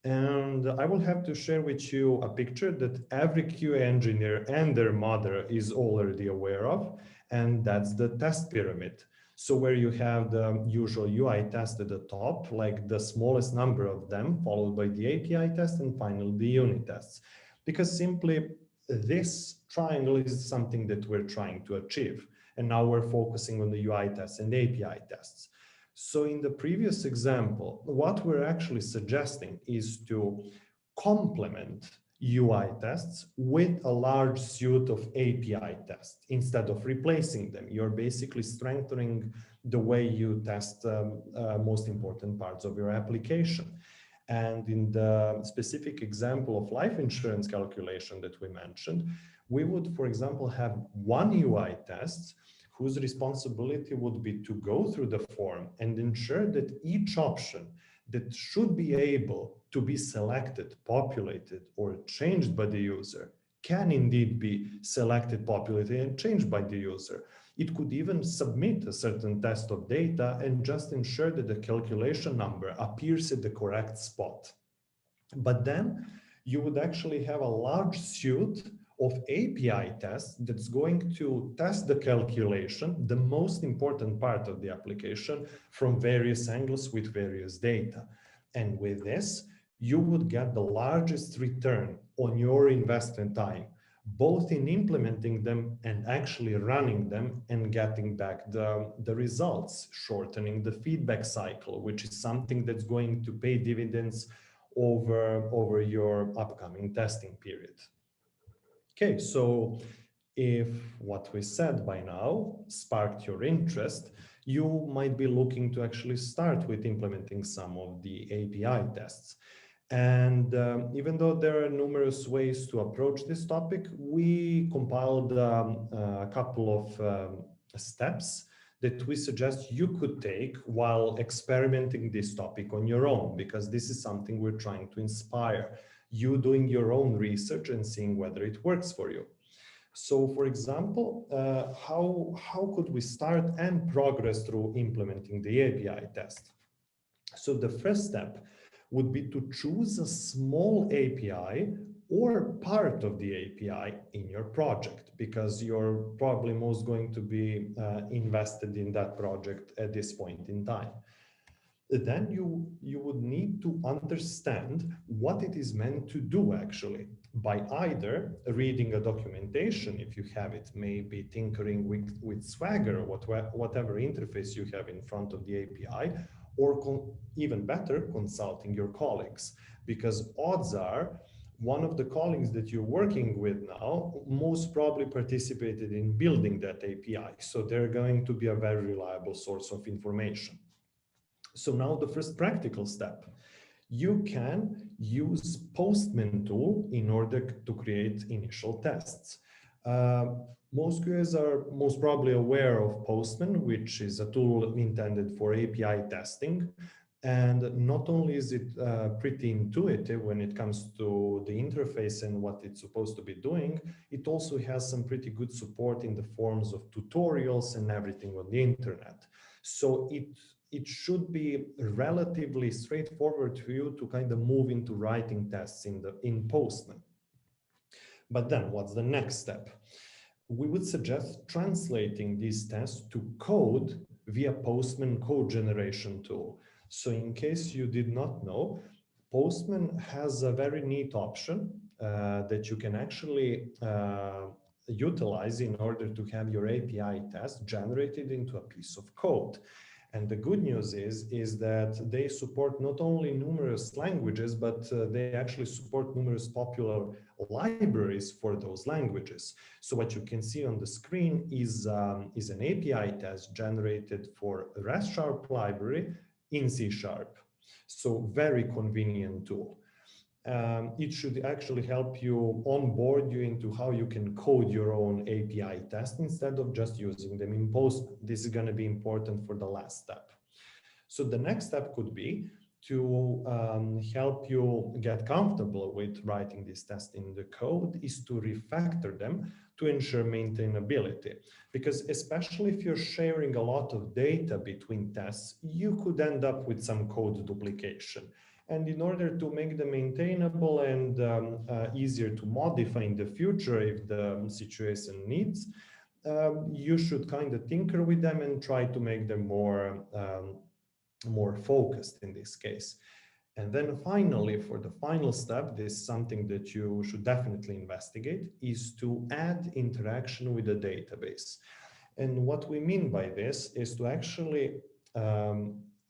And I will have to share with you a picture that every QA engineer and their mother is already aware of, and that's the test pyramid. So where you have the usual UI test at the top, like the smallest number of them, followed by the API test, and finally the unit tests. Because simply this triangle is something that we're trying to achieve. And now we're focusing on the UI tests and API tests. So in the previous example, what we're actually suggesting is to complement UI tests with a large suite of API tests. Instead of replacing them, you're basically strengthening the way you test most important parts of your application. And in the specific example of life insurance calculation that we mentioned, we would, for example, have one UI test whose responsibility would be to go through the form and ensure that each option that should be able to be selected, populated, or changed by the user can indeed be selected, populated, and changed by the user. It could even submit a certain test of data and just ensure that the calculation number appears at the correct spot. But then you would actually have a large suite of API tests that's going to test the calculation, the most important part of the application, from various angles with various data. And with this, you would get the largest return on your investment time, both in implementing them and actually running them and getting back the results, shortening the feedback cycle, which is something that's going to pay dividends over your upcoming testing period. Okay, so if what we said by now sparked your interest, you might be looking to actually start with implementing some of the API tests. And even though there are numerous ways to approach this topic, we compiled a couple of steps that we suggest you could take while experimenting this topic on your own, because this is something we're trying to inspire you doing your own research and seeing whether it works for you. So, for example, how could we start and progress through implementing the API test? So the first step would be to choose a small API or part of the API in your project, because you're probably most going to be invested in that project at this point in time. Then you would need to understand what it is meant to do actually, by either reading a documentation, if you have it, maybe tinkering with Swagger or whatever interface you have in front of the API, or even better, consulting your colleagues, because odds are one of the colleagues that you're working with now most probably participated in building that API. So they're going to be a very reliable source of information. So now the first practical step, you can use Postman tool in order to create initial tests. Most QAs are most probably aware of Postman, which is a tool intended for API testing. And not only is it pretty intuitive when it comes to the interface and what it's supposed to be doing, it also has some pretty good support in the forms of tutorials and everything on the internet. So it should be relatively straightforward for you to kind of move into writing tests in Postman. But then what's the next step? We would suggest translating these tests to code via Postman code generation tool. So in case you did not know, Postman has a very neat option that you can actually utilize in order to have your API test generated into a piece of code. And the good news is that they support not only numerous languages, but they actually support numerous popular libraries for those languages. So what you can see on the screen is an API test generated for REST Sharp library in C#. So very convenient tool. It should actually help you onboard you into how you can code your own API test instead of just using them in Postman. This is going to be important for the last step. So the next step could be to help you get comfortable with writing this test in the code is to refactor them to ensure maintainability. Because especially if you're sharing a lot of data between tests, you could end up with some code duplication. And in order to make them maintainable and easier to modify in the future if the situation needs, you should kind of tinker with them and try to make them more focused in this case. And then finally, for the final step, this is something that you should definitely investigate, is to add interaction with the database. And what we mean by this is to actually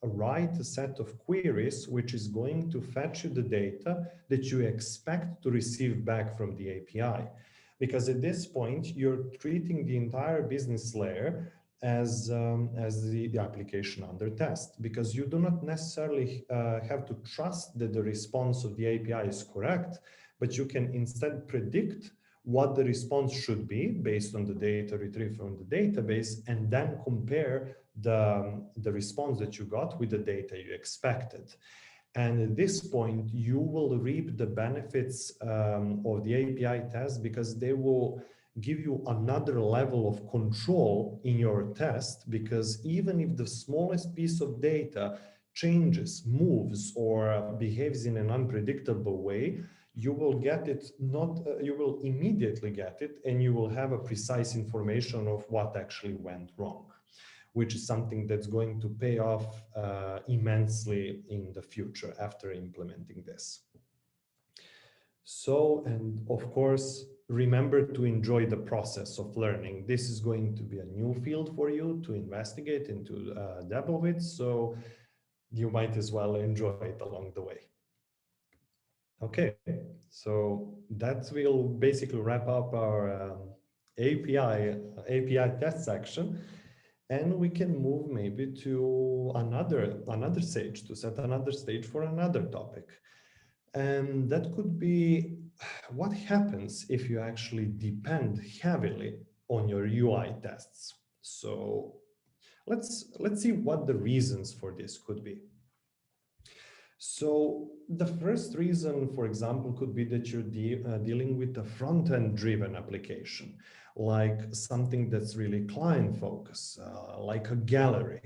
write a set of queries which is going to fetch you the data that you expect to receive back from the API. Because at this point, you're treating the entire business layer as the application under test, because you do not necessarily have to trust that the response of the API is correct, but you can instead predict what the response should be based on the data retrieved from the database, and then compare the response that you got with the data you expected. And at this point, you will reap the benefits of the API test, because they will give you another level of control in your test, because even if the smallest piece of data changes, moves, or behaves in an unpredictable way, you will get it you will immediately get it, and you will have a precise information of what actually went wrong, which is something that's going to pay off immensely in the future after implementing this. So, and of course, remember to enjoy the process of learning. This is going to be a new field for you to investigate and to dabble with, so you might as well enjoy it along the way. Okay, so that will basically wrap up our API test section, and we can move maybe to another stage, to set another stage for another topic. And that could be what happens if you actually depend heavily on your UI tests. So let's see what the reasons for this could be. So the first reason, for example, could be that you're dealing with a front-end driven application, like something that's really client-focused, like a gallery.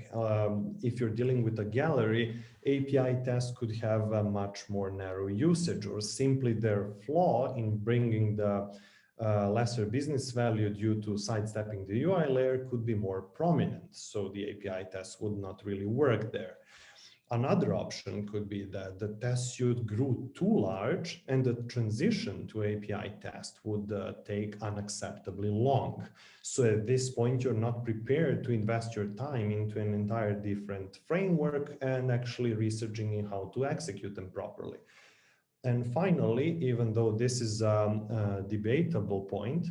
If you're dealing with a gallery, API tests could have a much more narrow usage, or simply their flaw in bringing the lesser business value due to sidestepping the UI layer could be more prominent. So the API tests would not really work there. Another option could be that the test suite grew too large and the transition to API test would take unacceptably long. So at this point, you're not prepared to invest your time into an entire different framework and actually researching in how to execute them properly. And finally, even though this is a debatable point,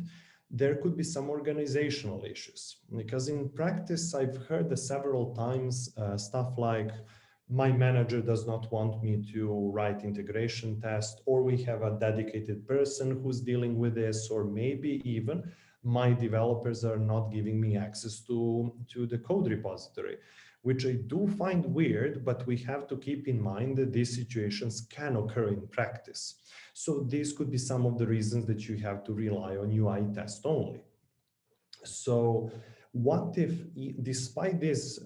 there could be some organizational issues, because in practice, I've heard several times stuff like, my manager does not want me to write integration tests, or we have a dedicated person who's dealing with this, or maybe even my developers are not giving me access to the code repository, which I do find weird, but we have to keep in mind that these situations can occur in practice. So these could be some of the reasons that you have to rely on UI test only. So what if, despite these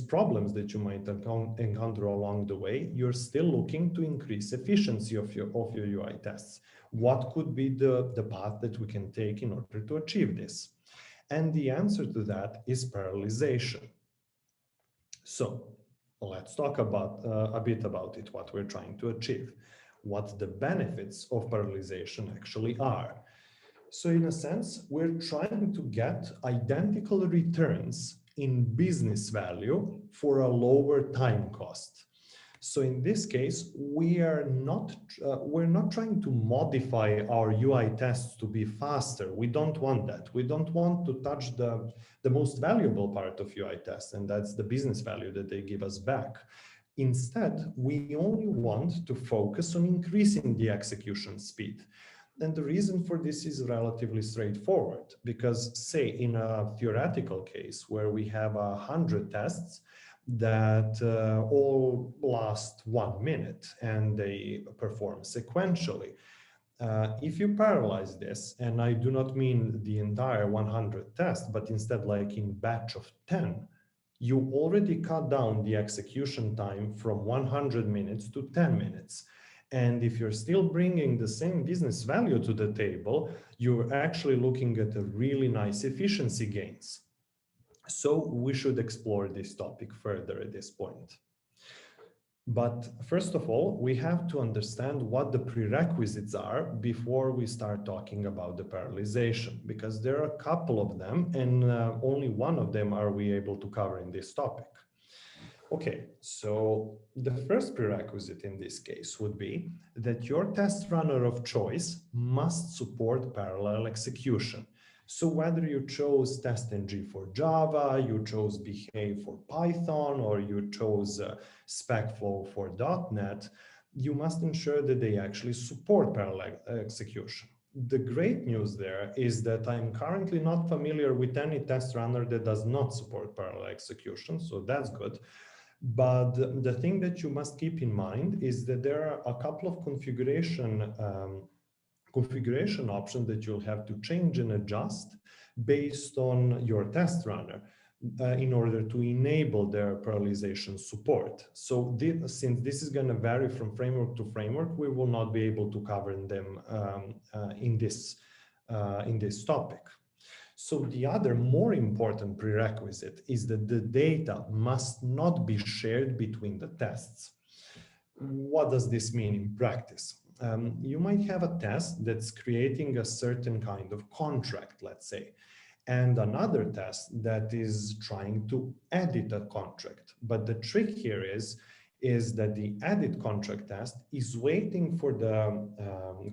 problems that you might encounter along the way, you're still looking to increase efficiency of your UI tests? What could be the path that we can take in order to achieve this? And the answer to that is parallelization. So let's talk about a bit about it, what we're trying to achieve, what the benefits of parallelization actually are. So in a sense, we're trying to get identical returns in business value for a lower time cost. So in this case, we're not trying to modify our UI tests to be faster. We don't want that. We don't want to touch the most valuable part of UI tests, and that's the business value that they give us back. Instead, we only want to focus on increasing the execution speed. And the reason for this is relatively straightforward, because say in a theoretical case where we have 100 tests that all last 1 minute and they perform sequentially, if you parallelize this, and I do not mean the entire 100 tests, but instead like in batch of 10, you already cut down the execution time from 100 minutes to 10 minutes. And if you're still bringing the same business value to the table, you're actually looking at a really nice efficiency gains. So we should explore this topic further at this point. But first of all, we have to understand what the prerequisites are before we start talking about the parallelization, because there are a couple of them, and only one of them are we able to cover in this topic. Okay, so the first prerequisite in this case would be that your test runner of choice must support parallel execution. So whether you chose TestNG for Java, you chose Behave for Python, or you chose SpecFlow for .NET, you must ensure that they actually support parallel execution. The great news there is that I'm currently not familiar with any test runner that does not support parallel execution, so that's good. But the thing that you must keep in mind is that there are a couple of configuration options that you'll have to change and adjust based on your test runner in order to enable their parallelization support. So since this is going to vary from framework to framework, we will not be able to cover them in this topic. So the other more important prerequisite is that the data must not be shared between the tests. What does this mean in practice? You might have a test that's creating a certain kind of contract, let's say, and another test that is trying to edit a contract. But the trick here is is that the edit contract test is waiting for the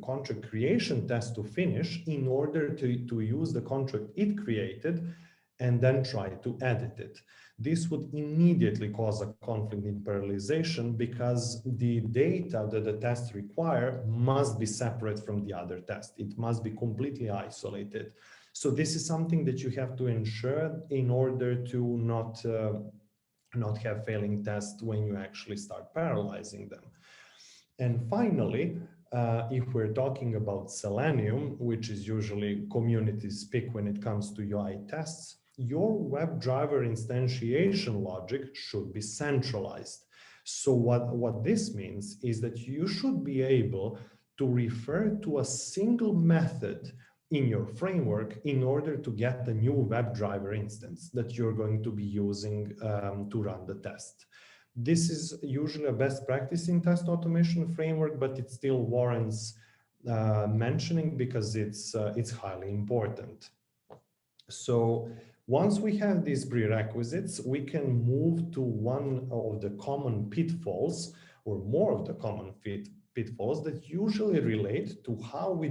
contract creation test to finish in order to use the contract it created and then try to edit it. This would immediately cause a conflict in parallelization because the data that the tests require must be separate from the other test. It must be completely isolated. So this is something that you have to ensure in order to not have failing tests when you actually start parallelizing them. And finally, if we're talking about Selenium, which is usually community speak when it comes to UI tests, your WebDriver instantiation logic should be centralized. So what this means is that you should be able to refer to a single method in your framework in order to get the new WebDriver instance that you're going to be using to run the test. This is usually a best practice in test automation framework, but it still warrants mentioning because it's highly important. So once we have these prerequisites, we can move to one of the common pitfalls or more of the common pitfalls that usually relate to how we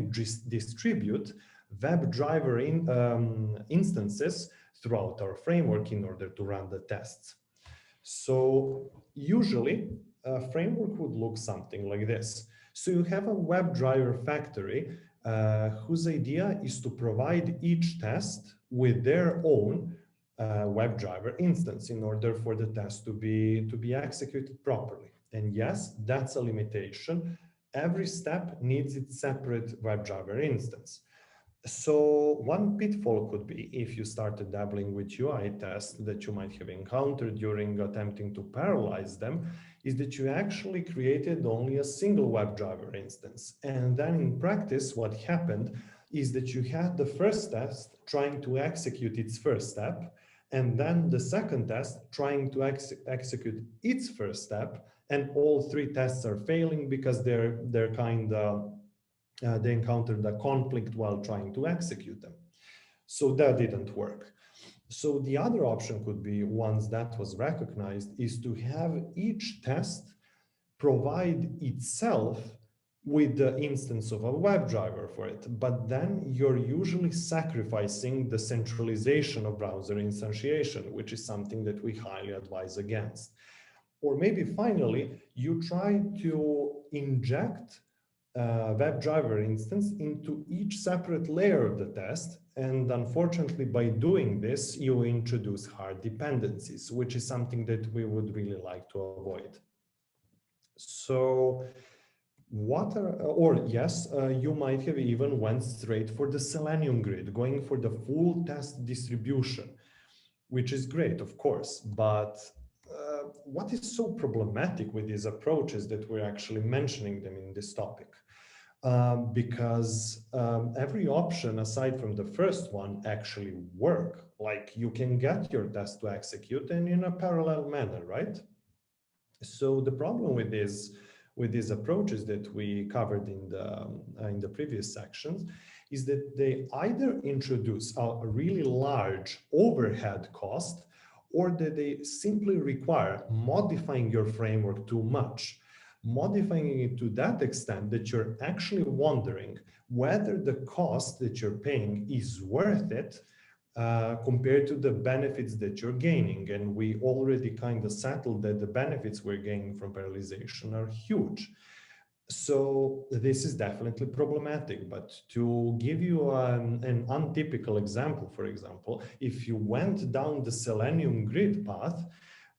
distribute WebDriver instances throughout our framework in order to run the tests. So usually a framework would look something like this. So you have a WebDriver factory whose idea is to provide each test with their own WebDriver instance in order for the test to be executed properly. And yes, that's a limitation. Every step needs its separate WebDriver instance. So one pitfall could be, if you started dabbling with UI tests that you might have encountered during attempting to parallelize them, is that you actually created only a single WebDriver instance. And then in practice, what happened is that you had the first test trying to execute its first step, and then the second test trying to execute its first step, and all three tests are failing because they're kind of they encountered a conflict while trying to execute them. So that didn't work. So the other option could be, once that was recognized, is to have each test provide itself with the instance of a WebDriver for it. But then you're usually sacrificing the centralization of browser instantiation, which is something that we highly advise against. Or maybe finally, you try to inject WebDriver instance into each separate layer of the test. And unfortunately, by doing this, you introduce hard dependencies, which is something that we would really like to avoid. So you might have even went straight for the Selenium Grid, going for the full test distribution, which is great, of course, but what is so problematic with these approaches that we're actually mentioning them in this topic? Because every option aside from the first one actually work. Like, you can get your test to execute and in a parallel manner, right? So the problem with these approaches that we covered in the previous sections is that they either introduce a really large overhead cost, or that they simply require modifying your framework too much. Modifying it to that extent that you're actually wondering whether the cost that you're paying is worth it compared to the benefits that you're gaining. And we already kind of settled that the benefits we're gaining from parallelization are huge. So this is definitely problematic. But to give you an untypical example, for example, if you went down the Selenium Grid path,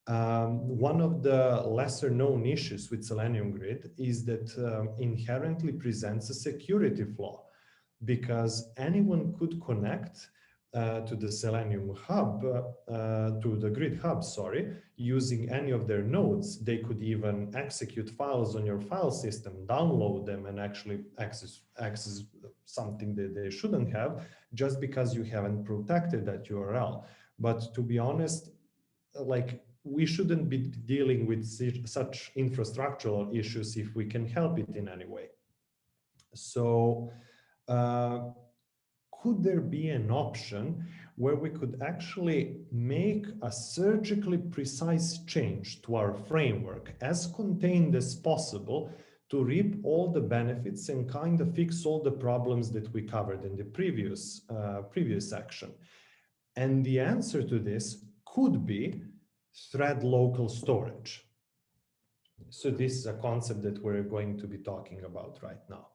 one of the lesser known issues with Selenium Grid is that inherently presents a security flaw, because anyone could connect to the Selenium hub, to the Grid hub, sorry, using any of their nodes. They could even execute files on your file system, download them, and actually access something that they shouldn't have, just because you haven't protected that URL. But to be honest, like, we shouldn't be dealing with such infrastructural issues if we can help it in any way. So could there be an option where we could actually make a surgically precise change to our framework as contained as possible to reap all the benefits and kind of fix all the problems that we covered in the previous section? And the answer to this could be thread local storage. So this is a concept that we're going to be talking about right now.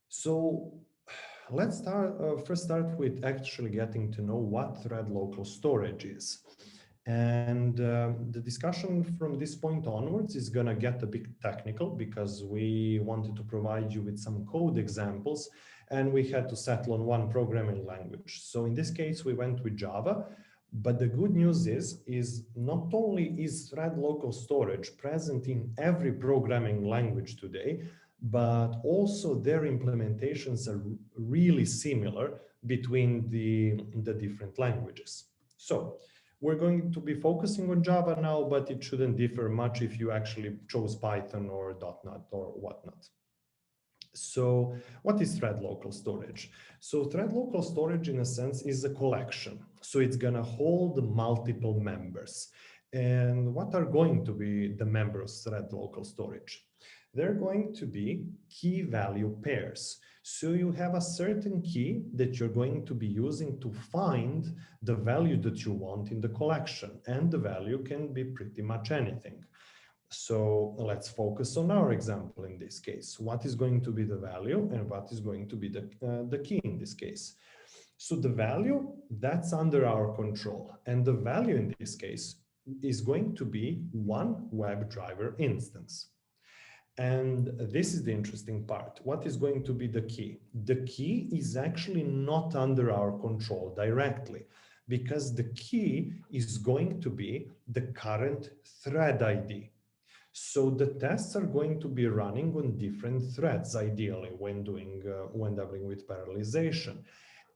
So let's first start with actually getting to know what thread local storage is. And the discussion from this point onwards is going to get a bit technical because we wanted to provide you with some code examples and we had to settle on one programming language. So in this case, we went with Java. But the good news is not only is thread local storage present in every programming language today, but also their implementations are really similar between the different languages. So we're going to be focusing on Java now, but it shouldn't differ much if you actually chose Python or .NET or whatnot. So what is thread local storage? So thread local storage, in a sense, is a collection. So it's going to hold multiple members. And what are going to be the members of thread local storage? They're going to be key value pairs. So you have a certain key that you're going to be using to find the value that you want in the collection. And the value can be pretty much anything. So let's focus on our example in this case. What is going to be the value and what is going to be the key in this case? So the value, that's under our control. And the value in this case is going to be one WebDriver instance. And this is the interesting part. What is going to be the key? The key is actually not under our control directly, because the key is going to be the current thread ID. So the tests are going to be running on different threads, ideally, when dealing with parallelization.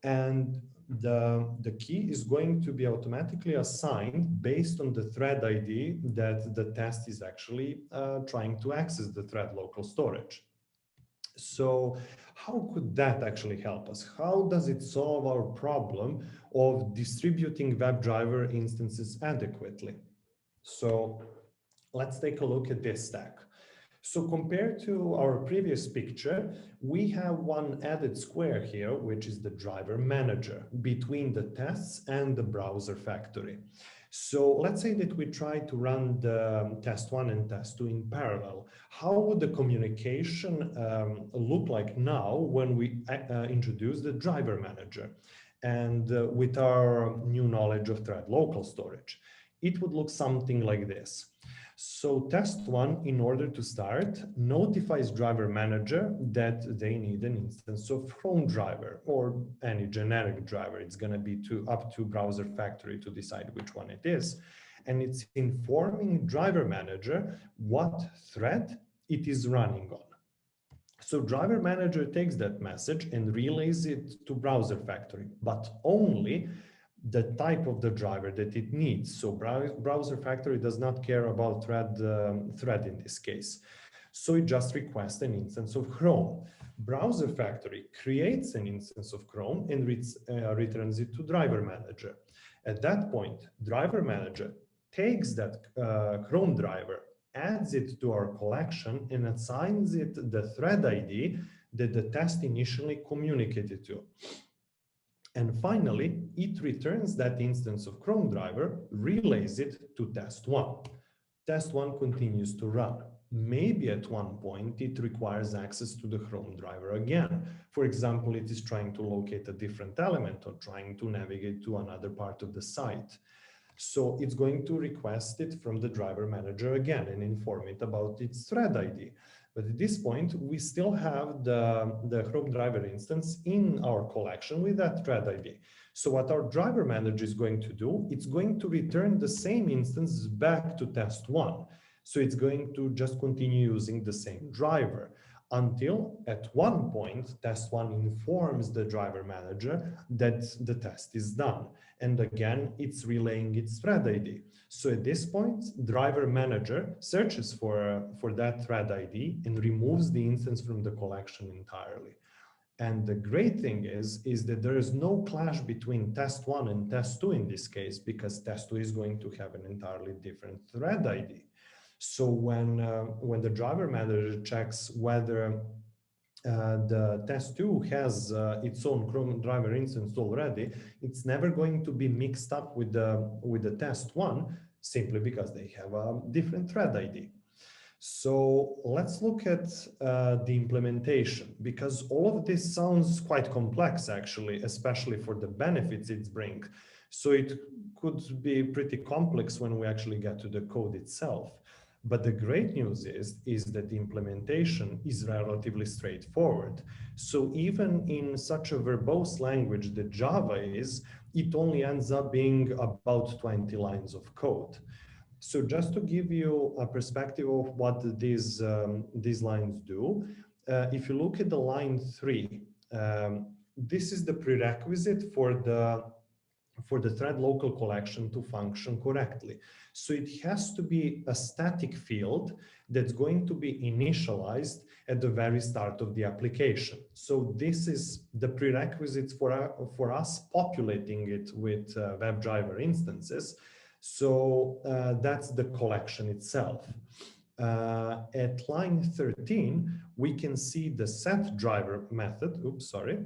And the key is going to be automatically assigned based on the thread ID that the test is actually trying to access the thread local storage. So how could that actually help us? How does it solve our problem of distributing WebDriver instances adequately? So let's take a look at this stack. So compared to our previous picture, we have one added square here, which is the driver manager between the tests and the browser factory. So let's say that we try to run the test 1 and test 2 in parallel. How would the communication look like now when we introduce the driver manager? And with our new knowledge of thread local storage, it would look something like this. So test 1, in order to start, notifies driver manager that they need an instance of Chrome driver or any generic driver. It's going to be up to browser factory to decide which one it is. And it's informing driver manager what thread it is running on. So driver manager takes that message and relays it to browser factory, but only the type of the driver that it needs. So browser factory does not care about thread in this case. So it just requests an instance of Chrome. Browser factory creates an instance of Chrome and returns it to driver manager. At that point, driver manager takes that Chrome driver, adds it to our collection and assigns it the thread ID that the test initially communicated to. And finally, it returns that instance of Chrome driver, relays it to test 1. Test 1 continues to run. Maybe at one point it requires access to the Chrome driver again. For example, it is trying to locate a different element or trying to navigate to another part of the site. So it's going to request it from the driver manager again and inform it about its thread ID. But at this point, we still have the Chrome driver instance in our collection with that thread ID. So what our driver manager is going to do, it's going to return the same instance back to test 1. So it's going to just continue using the same driver until at one point, test 1 informs the driver manager that the test is done. And again, it's relaying its thread ID. So at this point, driver manager searches for that thread ID and removes the instance from the collection entirely. And the great thing is that there is no clash between test 1 and test 2 in this case, because test 2 is going to have an entirely different thread ID. So when the driver manager checks whether the test 2 has its own Chrome driver instance already, it's never going to be mixed up with the test 1, simply because they have a different thread ID. So let's look at the implementation, because all of this sounds quite complex, actually, especially for the benefits it brings. So it could be pretty complex when we actually get to the code itself. But the great news is that the implementation is relatively straightforward. So even in such a verbose language that Java is, it only ends up being about 20 lines of code. So just to give you a perspective of what these lines do, if you look at the line 3, this is the prerequisite for the thread local collection to function correctly. So it has to be a static field that's going to be initialized at the very start of the application. So this is the prerequisites for us populating it with WebDriver instances. So that's the collection itself. At line 13, we can see the set driver method. Oops, sorry.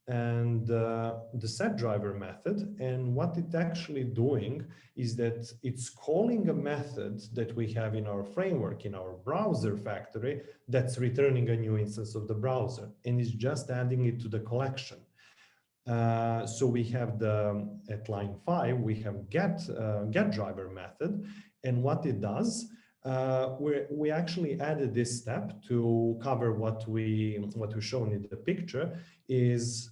And the set driver method, and what it's actually doing is that it's calling a method that we have in our framework, in our browser factory, that's returning a new instance of the browser, and it's just adding it to the collection. So we have at line 5, we have get driver method, and what it does, we actually added this step to cover what we shown in the picture. Is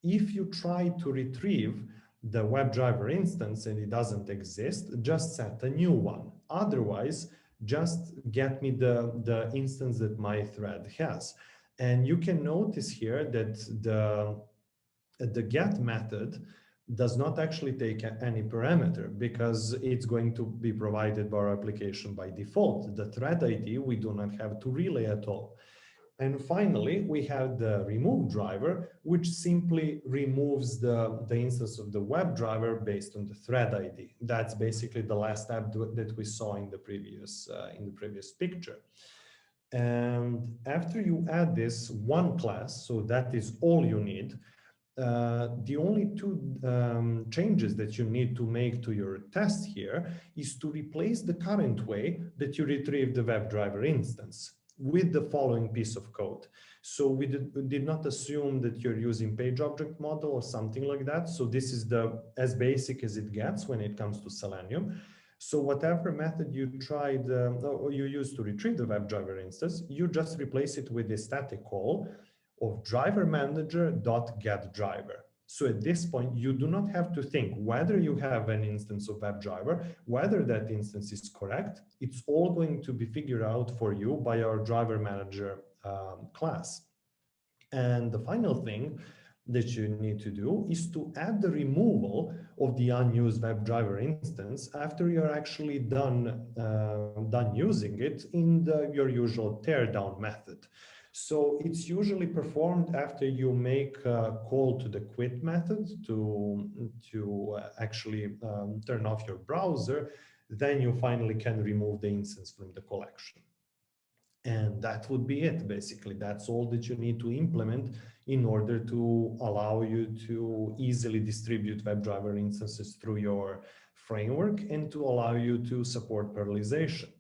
if you try to retrieve the WebDriver instance and it doesn't exist, just set a new one. Otherwise, just get me the instance that my thread has. And you can notice here that the get method does not actually take any parameter, because it's going to be provided by our application by default. The thread ID, we do not have to relay at all. And finally, we have the remove driver, which simply removes the instance of the WebDriver based on the thread ID. That's basically the last step that we saw in the previous picture. And after you add this one class, so that is all you need. The only two changes that you need to make to your test here is to replace the current way that you retrieve the WebDriver instance with the following piece of code. So we did not assume that you're using page object model or something like that. So this is as basic as it gets when it comes to Selenium. So whatever method you tried or you used to retrieve the WebDriver instance, you just replace it with a static call of driver manager.getDriver. So at this point, you do not have to think whether you have an instance of WebDriver, whether that instance is correct. It's all going to be figured out for you by our driver manager class. And the final thing that you need to do is to add the removal of the unused WebDriver instance after you're actually done using it in your usual teardown method. So it's usually performed after you make a call to the quit method to actually turn off your browser. Then you finally can remove the instance from the collection. And that would be it, basically. That's all that you need to implement in order to allow you to easily distribute WebDriver instances through your framework and to allow you to support parallelization.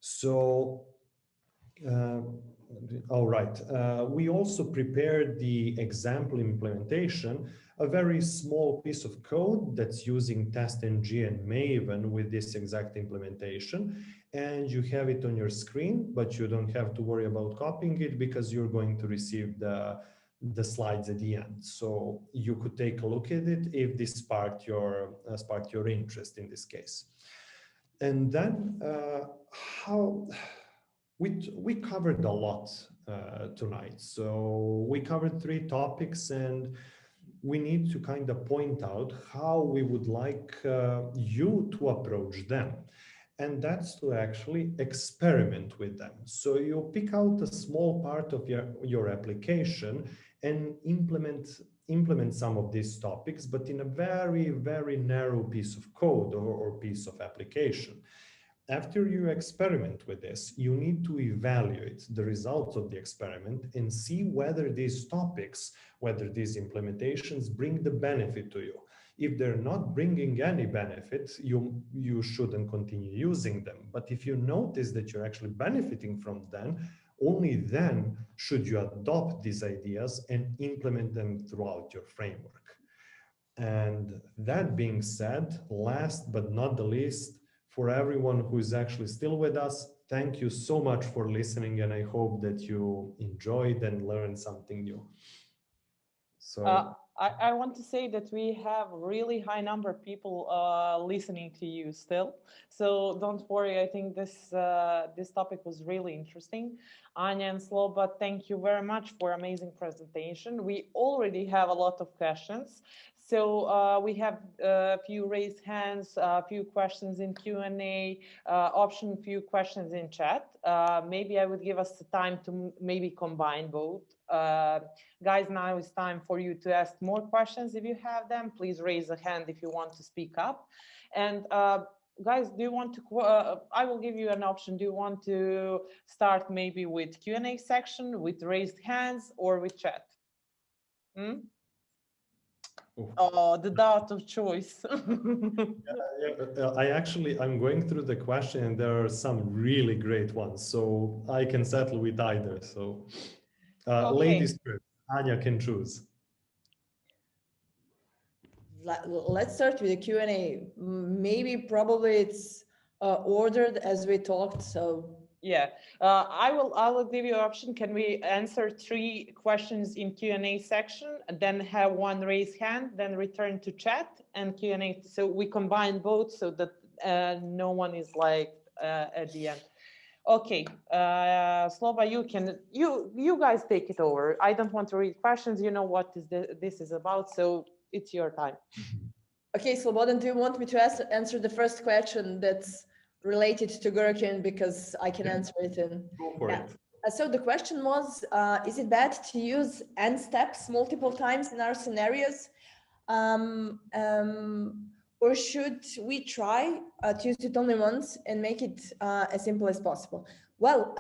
So, all right. We also prepared the example implementation, a very small piece of code that's using TestNG and Maven with this exact implementation. And you have it on your screen, but you don't have to worry about copying it because you're going to receive the slides at the end. So you could take a look at it if this sparked your interest in this case. And then we covered a lot tonight. So we covered 3 topics, and we need to kind of point out how we would like you to approach them. And that's to actually experiment with them. So you pick out a small part of your application and implement some of these topics, but in a very, very narrow piece of code or piece of application. After you experiment with this, you need to evaluate the results of the experiment and see whether these topics, whether these implementations bring the benefit to you. If they're not bringing any benefit, you shouldn't continue using them. But if you notice that you're actually benefiting from them, only then should you adopt these ideas and implement them throughout your framework. And that being said, last but not the least, for everyone who is actually still with us, thank you so much for listening, and I hope that you enjoyed and learned something new. So I want to say that we have really high number of people listening to you still. So don't worry, I think this topic was really interesting. Anja and Sloba, thank you very much for amazing presentation. We already have a lot of questions. So we have a few raised hands, a few questions in Q&A, option few questions in chat. Maybe I would give us the time to maybe combine both. Guys, now it's time for you to ask more questions. If you have them, please raise a hand if you want to speak up. And guys, do you want to, I will give you an option. Do you want to start maybe with Q&A section, with raised hands, or with chat? Oh, the doubt of choice. I'm going through the question, and there are some really great ones, so I can settle with either. So okay. Ladies first, Anja can choose. Let's start with the Q&A. Maybe probably it's ordered as we talked, so. Yeah, I will give you an option. Can we answer 3 questions in Q&A section, and then have one raised hand, then return to chat and Q&A? So we combine both so that no one is like at the end. Okay, Sloba, you guys take it over. I don't want to read questions. You know what this is about, so it's your time. Okay, Slobodan, do you want me to answer the first question that's related to Gherkin, because I can answer it in. Go for it. So the question was, is it bad to use n steps multiple times in our scenarios? Or should we try to use it only once and make it as simple as possible? Well,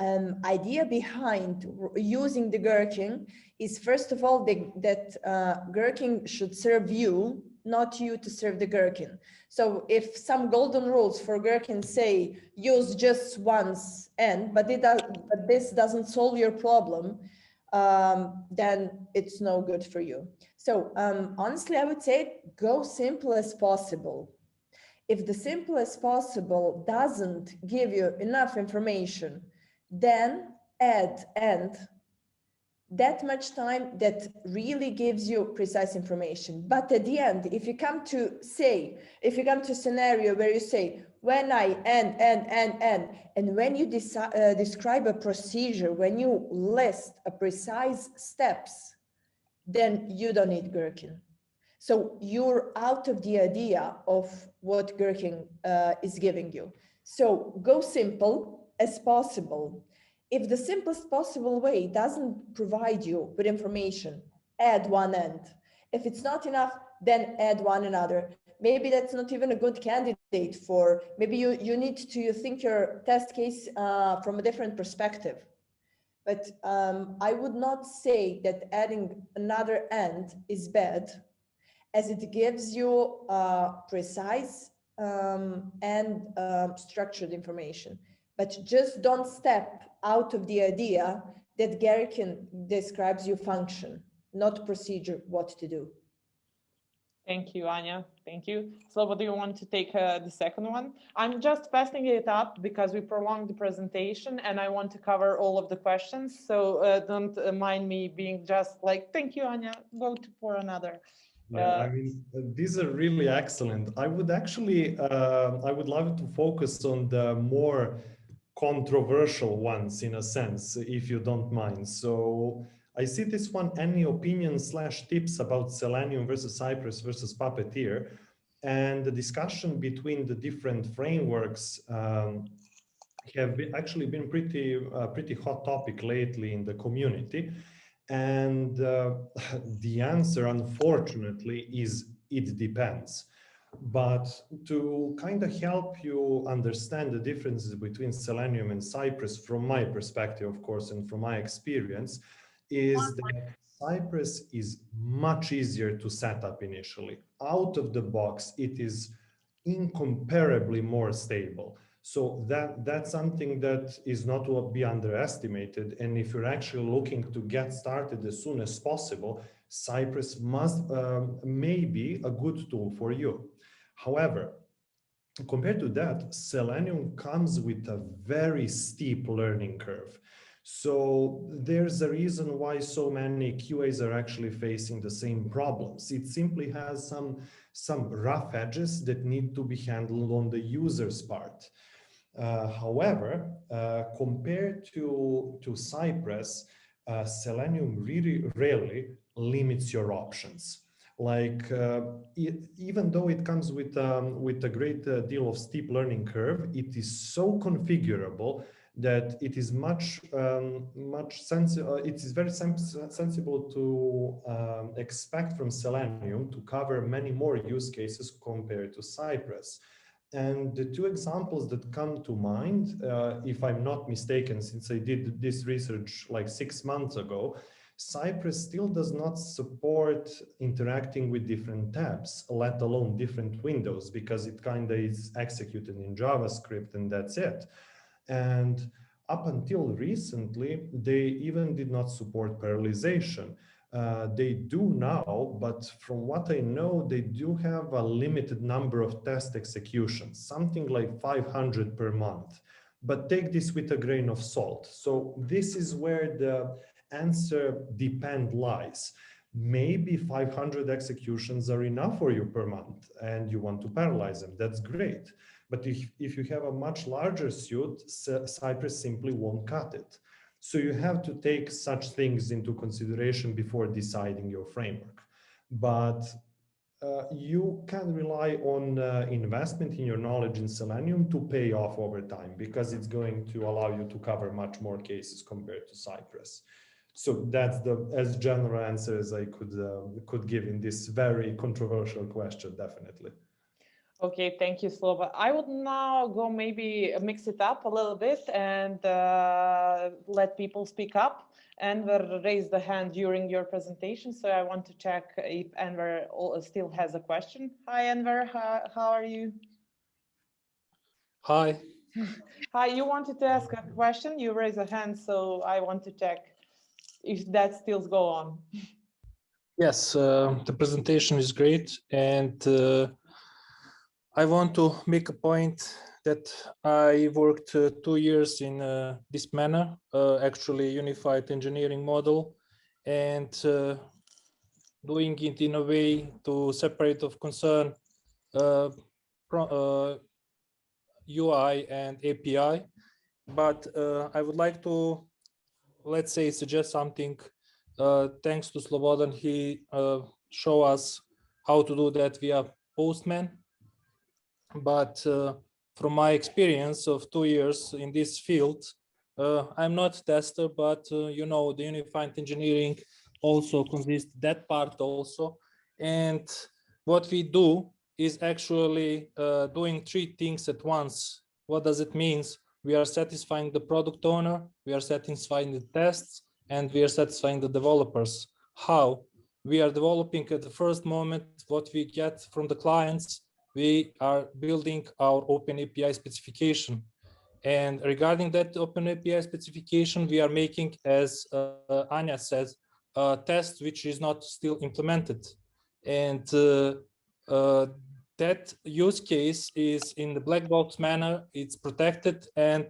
idea behind using the Gherkin is, first of all, that Gherkin should serve you, not you to serve the Gherkin. So if some golden rules for Gherkin say use just once but this doesn't solve your problem, then it's no good for you. So honestly, I would say go simple as possible. If the simple as possible doesn't give you enough information, then add and that much time that really gives you precise information. But at the end, if you come to a scenario where you say, when I and when you describe a procedure, when you list a precise steps, then you don't need Gherkin. So you're out of the idea of what Gherkin is giving you. So go simple as possible. If the simplest possible way doesn't provide you with information, add one end. If it's not enough, then add one another. Maybe that's not even a good candidate for, maybe you need to think your test case from a different perspective. But I would not say that adding another end is bad, as it gives you precise and structured information. But just don't step out of the idea that Gherkin describes your function, not procedure, what to do. Thank you, Anja. Thank you. Sloba, do you want to take the second one? I'm just passing it up because we prolonged the presentation and I want to cover all of the questions. So don't mind me being just like, thank you, Anja, go for another. Yeah, I mean, these are really excellent. I would actually, I would love to focus on the more controversial ones in a sense, if you don't mind. So I see this one, any opinion/tips about Selenium versus Cypress versus Puppeteer, and the discussion between the different frameworks have actually been pretty hot topic lately in the community. And the answer, unfortunately, is it depends. But to kind of help you understand the differences between Selenium and Cypress, from my perspective, of course, and from my experience, is that Cypress is much easier to set up initially. Out of the box, it is incomparably more stable. So that's something that is not to be underestimated. And if you're actually looking to get started as soon as possible, Cypress may be a good tool for you. However, compared to that, Selenium comes with a very steep learning curve. So there's a reason why so many QAs are actually facing the same problems. It simply has some rough edges that need to be handled on the user's part. However, compared to Cypress, Selenium really rarely limits your options. Like even though it comes with a great deal of steep learning curve, it is so configurable that it is it is very sensible to expect from Selenium to cover many more use cases compared to Cypress. And the two examples that come to mind, if I'm not mistaken, since I did this research like 6 months ago, Cypress still does not support interacting with different tabs, let alone different windows, because it kind of is executed in JavaScript and that's it. And up until recently, they even did not support parallelization. They do now, but from what I know, they do have a limited number of test executions, something like 500 per month. But take this with a grain of salt. So this is where the answer depend lies. Maybe 500 executions are enough for you per month and you want to parallelize them. That's great. But if you have a much larger suite, Cypress simply won't cut it. So you have to take such things into consideration before deciding your framework. But you can rely on investment in your knowledge in Selenium to pay off over time, because it's going to allow you to cover much more cases compared to Cypress. So that's the as general answer as I could give in this very controversial question, definitely. Okay, thank you, Sloba. I would now go maybe mix it up a little bit and let people speak up. Enver raised the hand during your presentation, so I want to check if Enver still has a question. Hi, Enver, how are you? Hi. Hi, you wanted to ask a question, you raised a hand, so I want to check if that still goes on. Yes, the presentation is great, and I want to make a point that I worked 2 years in this manner, actually unified engineering model, and doing it in a way to separate of concern UI and API. But I would like to, let's say, suggest something. Thanks to Slobodan, he show us how to do that via Postman. But from my experience of 2 years in this field, I'm not tester, but you know, the unified engineering also consists that part also. And what we do is actually doing 3 things at once. What does it mean? We are satisfying the product owner, we are satisfying the tests, and we are satisfying the developers. How? We are developing at the first moment what we get from the clients. We are building our Open API specification. And regarding that Open API specification, we are making, as Anja says, a test which is not still implemented. And that use case is in the black box manner, it's protected, and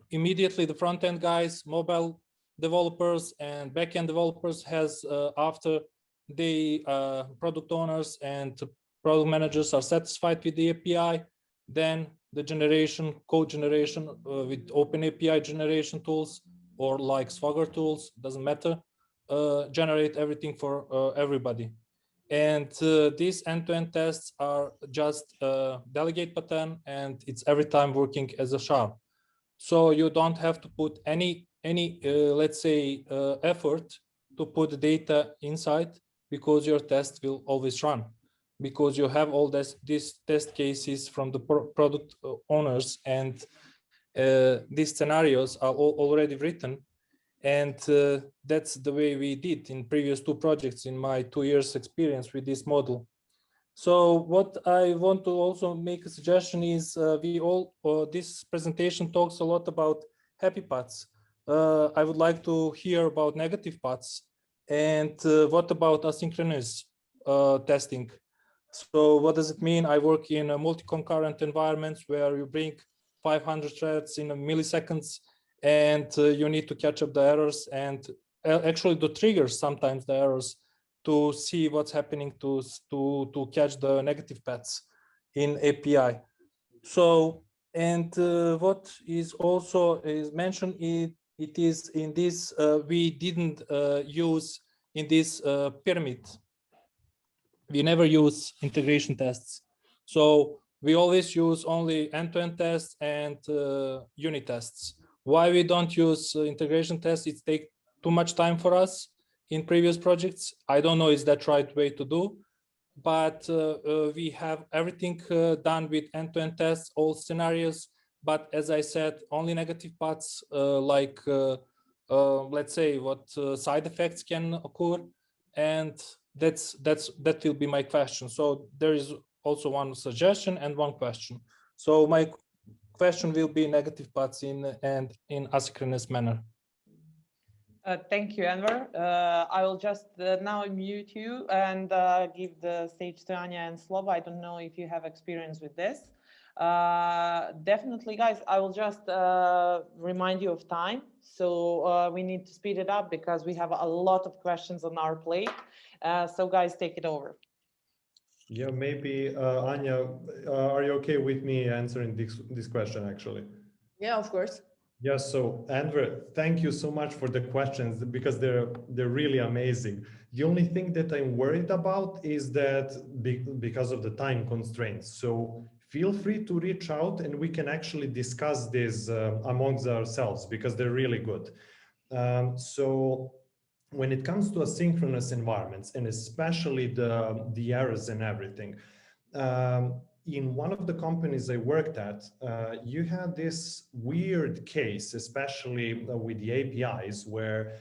immediately the front-end guys, mobile developers and back-end developers has after the product owners and product managers are satisfied with the API, then the code generation with Open API generation tools or like Swagger tools, doesn't matter, generate everything for everybody. And these end-to-end tests are just delegate pattern, and it's every time working as a shard. So you don't have to put any any let's say effort to put the data inside, because your test will always run, because you have all these test cases from the product owners, and these scenarios are already written. And that's the way we did in previous 2 projects in my 2 years experience with this model. So what I want to also make a suggestion is this presentation talks a lot about happy paths. I would like to hear about negative paths, and what about asynchronous testing? So what does it mean? I work in a multi-concurrent environments where you bring 500 threads in milliseconds, and you need to catch up the errors and actually to trigger sometimes the errors to see what's happening to catch the negative paths in API. So, and what is also is mentioned, it is in this, we didn't use in this pyramid, we never use integration tests. So we always use only end-to-end tests and unit tests. Why we don't use integration tests? It takes too much time for us in previous projects. I don't know is that right way to do, but we have everything done with end-to-end tests, all scenarios. But as I said, only negative paths like let's say what side effects can occur, and that will be my question. So there is also one suggestion and one question. So my question will be negative paths in asynchronous manner. Thank you, Enver. I will just now mute you and give the stage to Anja and Sloba. I don't know if you have experience with this. Definitely, guys, I will just remind you of time. So we need to speed it up because we have a lot of questions on our plate. So guys, take it over. Yeah, maybe Anja, are you okay with me answering this question actually? Yeah, of course. Yes, so Enver, thank you so much for the questions because they're really amazing. The only thing that I'm worried about is that because of the time constraints. So feel free to reach out and we can actually discuss this amongst ourselves because they're really good. So when it comes to asynchronous environments and especially the errors and everything, in one of the companies I worked at, you had this weird case, especially with the APIs, where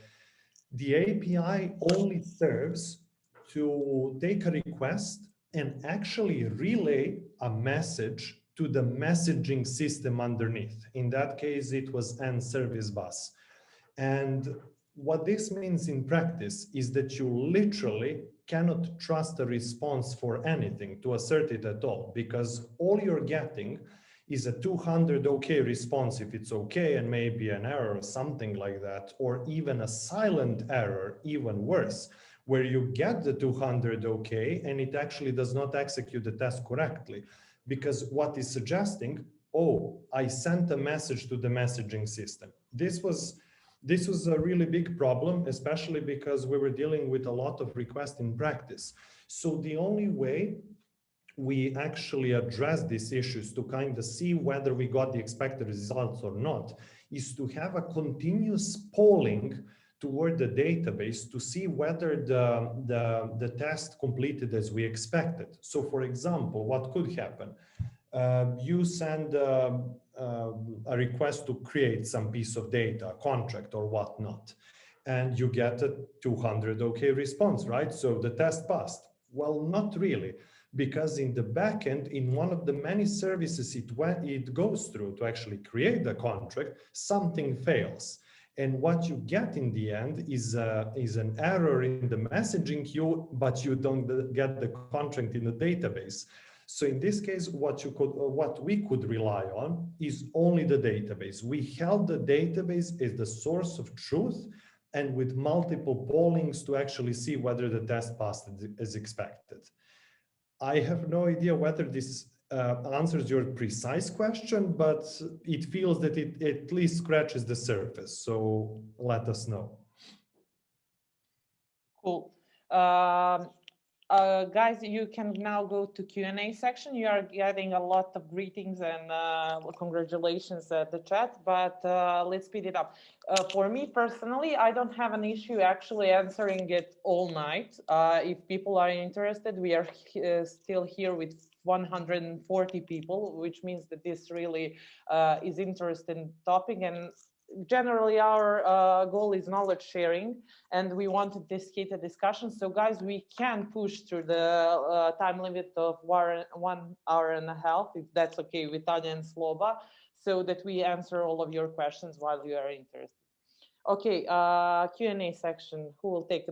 the API only serves to take a request and actually relay a message to the messaging system underneath. In that case, it was N service bus. And what this means in practice is that you literally cannot trust a response for anything to assert it at all, because all you're getting is a 200 okay response if it's okay, and maybe an error or something like that, or even a silent error, even worse, where you get the 200 okay and it actually does not execute the test correctly, because what is suggesting, oh, I sent a message to the messaging system. This was a really big problem, especially because we were dealing with a lot of requests in practice. So the only way we actually address these issues to kind of see whether we got the expected results or not is to have a continuous polling toward the database to see whether the test completed as we expected. So for example, what could happen? You send a request to create some piece of data, contract or whatnot, and you get a 200 okay response, right? So the test passed. Well, not really, because in the backend, in one of the many services it goes through to actually create the contract, something fails. And what you get in the end is an error in the messaging queue, but you don't get the contract in the database. So in this case, what we could rely on is only the database. We held the database as the source of truth, and with multiple pollings to actually see whether the test passed as expected. I have no idea whether this answers your precise question, but it feels that it at least scratches the surface. So let us know. Cool. Guys, you can now go to Q&A section. You are getting a lot of greetings and congratulations at the chat, but let's speed it up. For me personally, I don't have an issue actually answering it all night. If people are interested, we are still here with 140 people, which means that this really is interesting topic, and generally our goal is knowledge sharing, and we wanted this heated discussion. So guys, we can push through the time limit of 1 hour and a half, if that's okay with Anja and Sloba, so that we answer all of your questions while you are interested. Okay, Q&A section. Who will take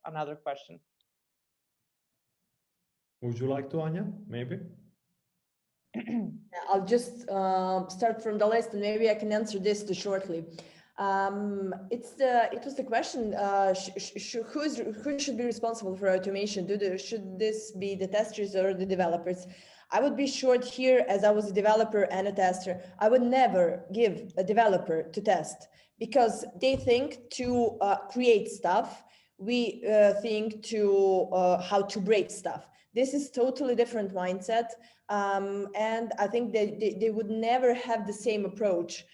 another question? Would you like to, Anja? Maybe. I'll just start from the list, and maybe I can answer this too shortly. It was the question: who should be responsible for automation? Should this be the testers or the developers? I would be short here, as I was a developer and a tester. I would never give a developer to test, because they think to create stuff. We think to how to break stuff. This is totally different mindset. And I think they would never have the same approach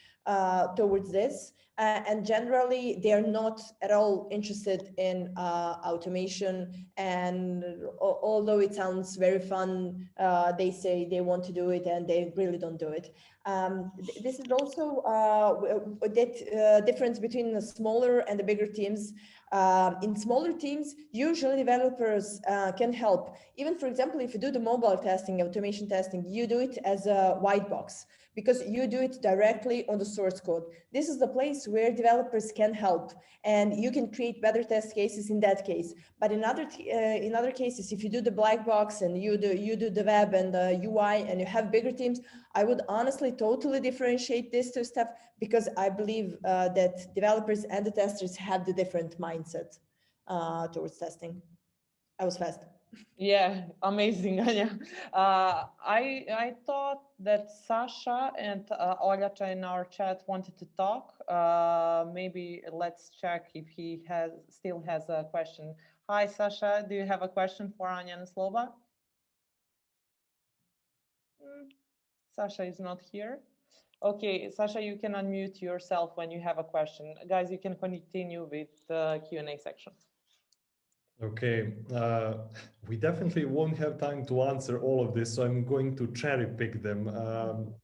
towards this. And generally, they are not at all interested in automation. And although it sounds very fun, they say they want to do it and they really don't do it. This is also that difference between the smaller and the bigger teams. In smaller teams, usually developers can help. Even, for example, if you do the mobile testing, automation testing, you do it as a white box, because you do it directly on the source code. This is the place where developers can help, and you can create better test cases in that case. But in other cases, if you do the black box and you do the web and the UI, and you have bigger teams, I would honestly totally differentiate this two stuff, because I believe that developers and the testers have the different mindset towards testing. I was fast. Yeah, amazing, Anja. I thought that Sasha and Olja in our chat wanted to talk. Maybe let's check if he still has a question. Hi, Sasha. Do you have a question for Anja and Sloba? Sasha is not here. Okay, Sasha, you can unmute yourself when you have a question. Guys, you can continue with the Q&A section. Okay, we definitely won't have time to answer all of this, so I'm going to cherry pick them,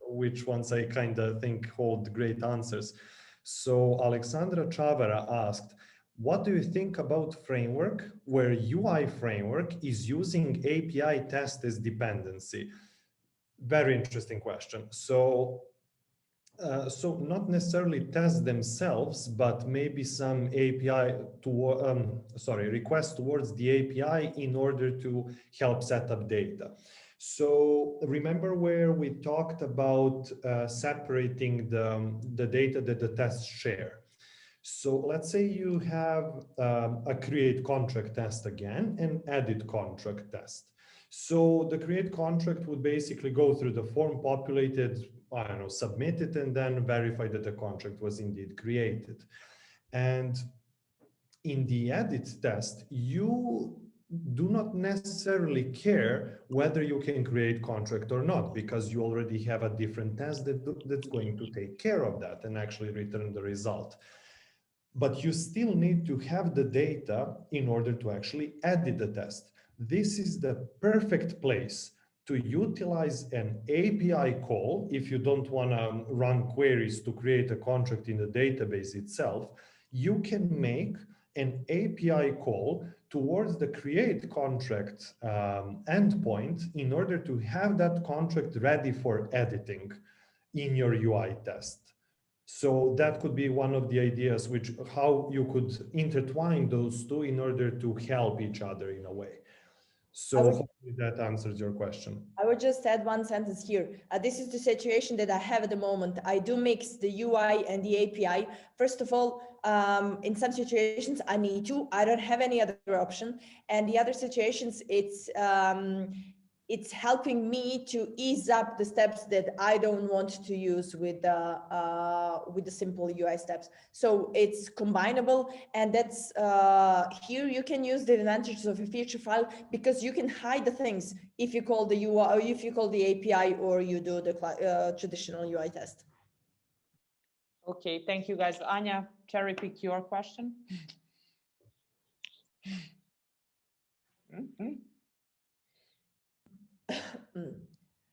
which ones I kind of think hold great answers. So Alexandra Chavera asked, what do you think about framework where UI framework is using API test as dependency? Very interesting question. So not necessarily tests themselves, but maybe some API request towards the API in order to help set up data. So remember where we talked about separating the data that the tests share. So let's say you have a create contract test again and edit contract test. So the create contract would basically go through the form populated, I don't know, submit it, and then verify that the contract was indeed created. And in the edit test, you do not necessarily care whether you can create contract or not, because you already have a different test that's going to take care of that and actually return the result. But you still need to have the data in order to actually edit the test. This is the perfect place to utilize an API call if you don't want to run queries to create a contract in the database itself. You can make an API call towards the create contract endpoint in order to have that contract ready for editing in your UI test. So that could be one of the ideas, how you could intertwine those two in order to help each other in a way. So hopefully that answers your question. I would just add one sentence here. This is the situation that I have at the moment. I do mix the UI and the API. First of all, in some situations, I need to. I don't have any other option. And the other situations, it's helping me to ease up the steps that I don't want to use with the simple UI steps. So it's combinable, and that's here you can use the advantages of a feature file, because you can hide the things if you call the UI, or if you call the API, or you do the traditional UI test. Okay, thank you guys. Anja, cherry pick your question. Mm-hmm.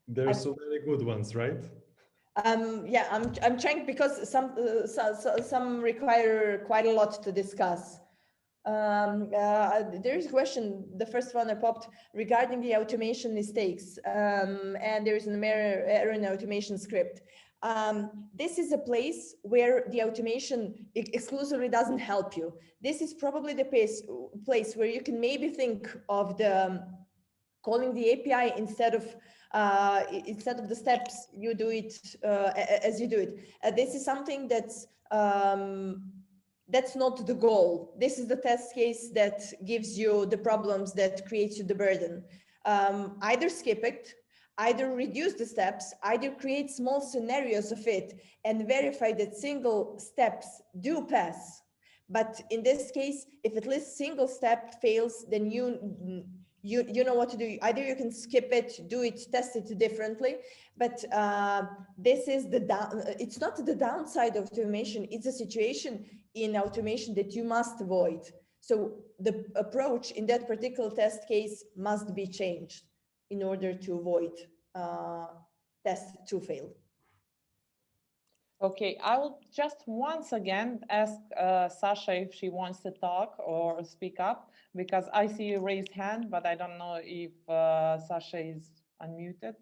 There are so many good ones, right? Yeah, I'm trying, because some require quite a lot to discuss. There's a question, the first one I popped, regarding the automation mistakes, and there is an error in the automation script. This is a place where the automation exclusively doesn't help you. This is probably the place where you can maybe think of the calling the API instead of the steps you do it as you do it. This is something that's not the goal. This is the test case that gives you the problems, that creates you the burden. Either skip it, either reduce the steps, either create small scenarios of it and verify that single steps do pass. But in this case, if at least single step fails, then you know what to do. Either you can skip it, do it, test it differently. But this is it's not the downside of automation. It's a situation in automation that you must avoid. So the approach in that particular test case must be changed in order to avoid tests to fail. Okay, I will just once again ask Sasha if she wants to talk or speak up, because I see a raised hand, but I don't know if Sasha is unmuted.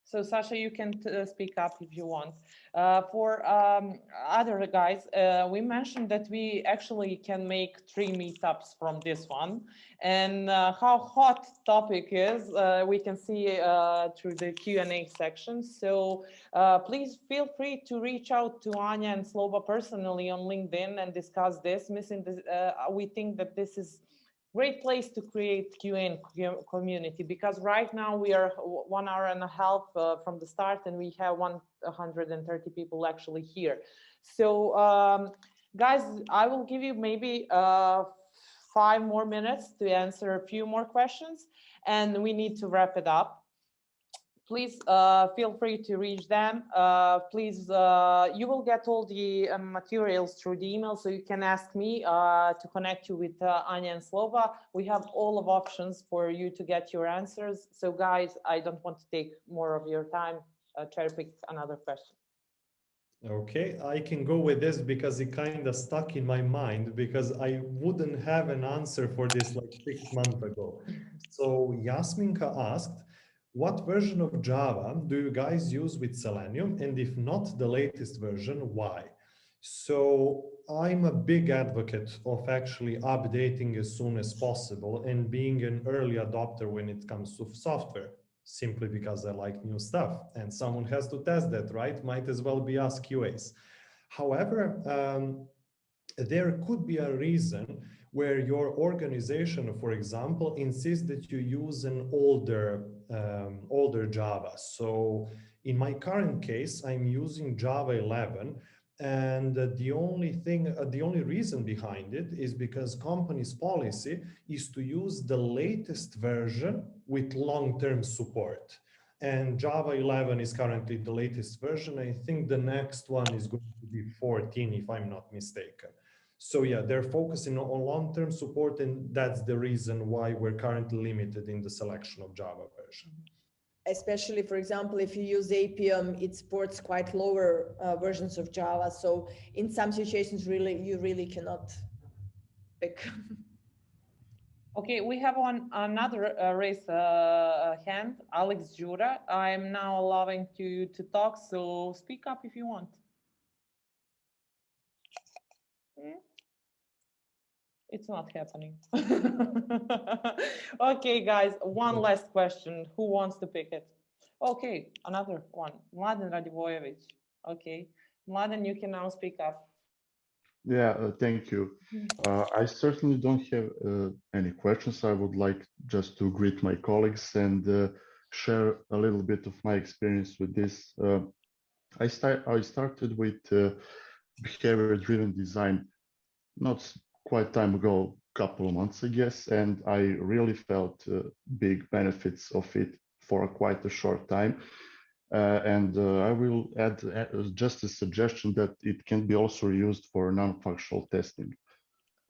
So Sasha, you can speak up if you want. For other guys, we mentioned that we actually can make 3 meetups from this one, and how hot topic is, we can see through the Q&A section. So please feel free to reach out to Anja and Sloba personally on LinkedIn and discuss this. We think that this is great place to create QA community, because right now we are 1 hour and a half from the start, and we have 130 people actually here. So guys, I will give you maybe 5 more minutes to answer a few more questions, and we need to wrap it up. Please feel free to reach them. Please, you will get all the materials through the email, so you can ask me to connect you with Anja and Sloba. We have all of options for you to get your answers. So guys, I don't want to take more of your time. Try to pick another question. Okay, I can go with this because it kind of stuck in my mind, because I wouldn't have an answer for this like 6 months ago. So Yasminka asked, what version of Java do you guys use with Selenium? And if not the latest version, why? So I'm a big advocate of actually updating as soon as possible and being an early adopter when it comes to software, simply because I like new stuff and someone has to test that, right? Might as well be us QAs. However, there could be a reason where your organization, for example, insists that you use an older Java. So in my current case, I'm using Java 11, and the only reason behind it is because company's policy is to use the latest version with long-term support. And Java 11 is currently the latest version. I think the next one is going to be 14, if I'm not mistaken. So yeah, they're focusing on long-term support, and that's the reason why we're currently limited in the selection of Java version. Especially, for example, if you use Appium, it supports quite lower versions of Java. So in some situations, you really cannot pick. Okay, we have another raised hand, Alex Jura. I'm now allowing you to talk, so speak up if you want. It's not happening. Okay, guys, one last question. Who wants to pick it? Okay, another one. Mladen Radivojevic. Okay, Mladen, you can now speak up. Yeah, thank you. I certainly don't have any questions. I would like just to greet my colleagues and share a little bit of my experience with this. I started with behavior-driven design not quite time ago, couple of months, I guess, and I really felt big benefits of it for quite a short time. I will add just a suggestion that it can be also used for non-functional testing,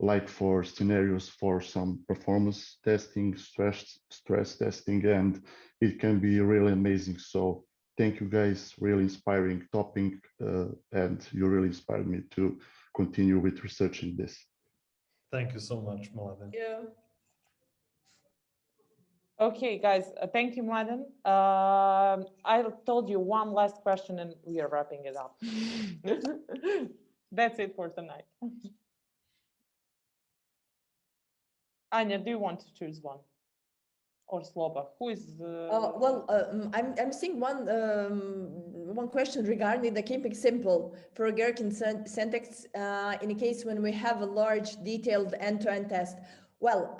like for scenarios for some performance testing, stress testing, and it can be really amazing. So thank you guys, really inspiring topic, and you really inspired me to continue with researching this. Thank you so much, Mladen. Yeah. Okay, guys, thank you, Mladen. I told you one last question and we are wrapping it up. That's it for tonight. Anja, do you want to choose one? Or Sloba? Who is? I'm seeing one question regarding the keeping simple for Gherkin syntax in a case when we have a large detailed end-to-end test. Well,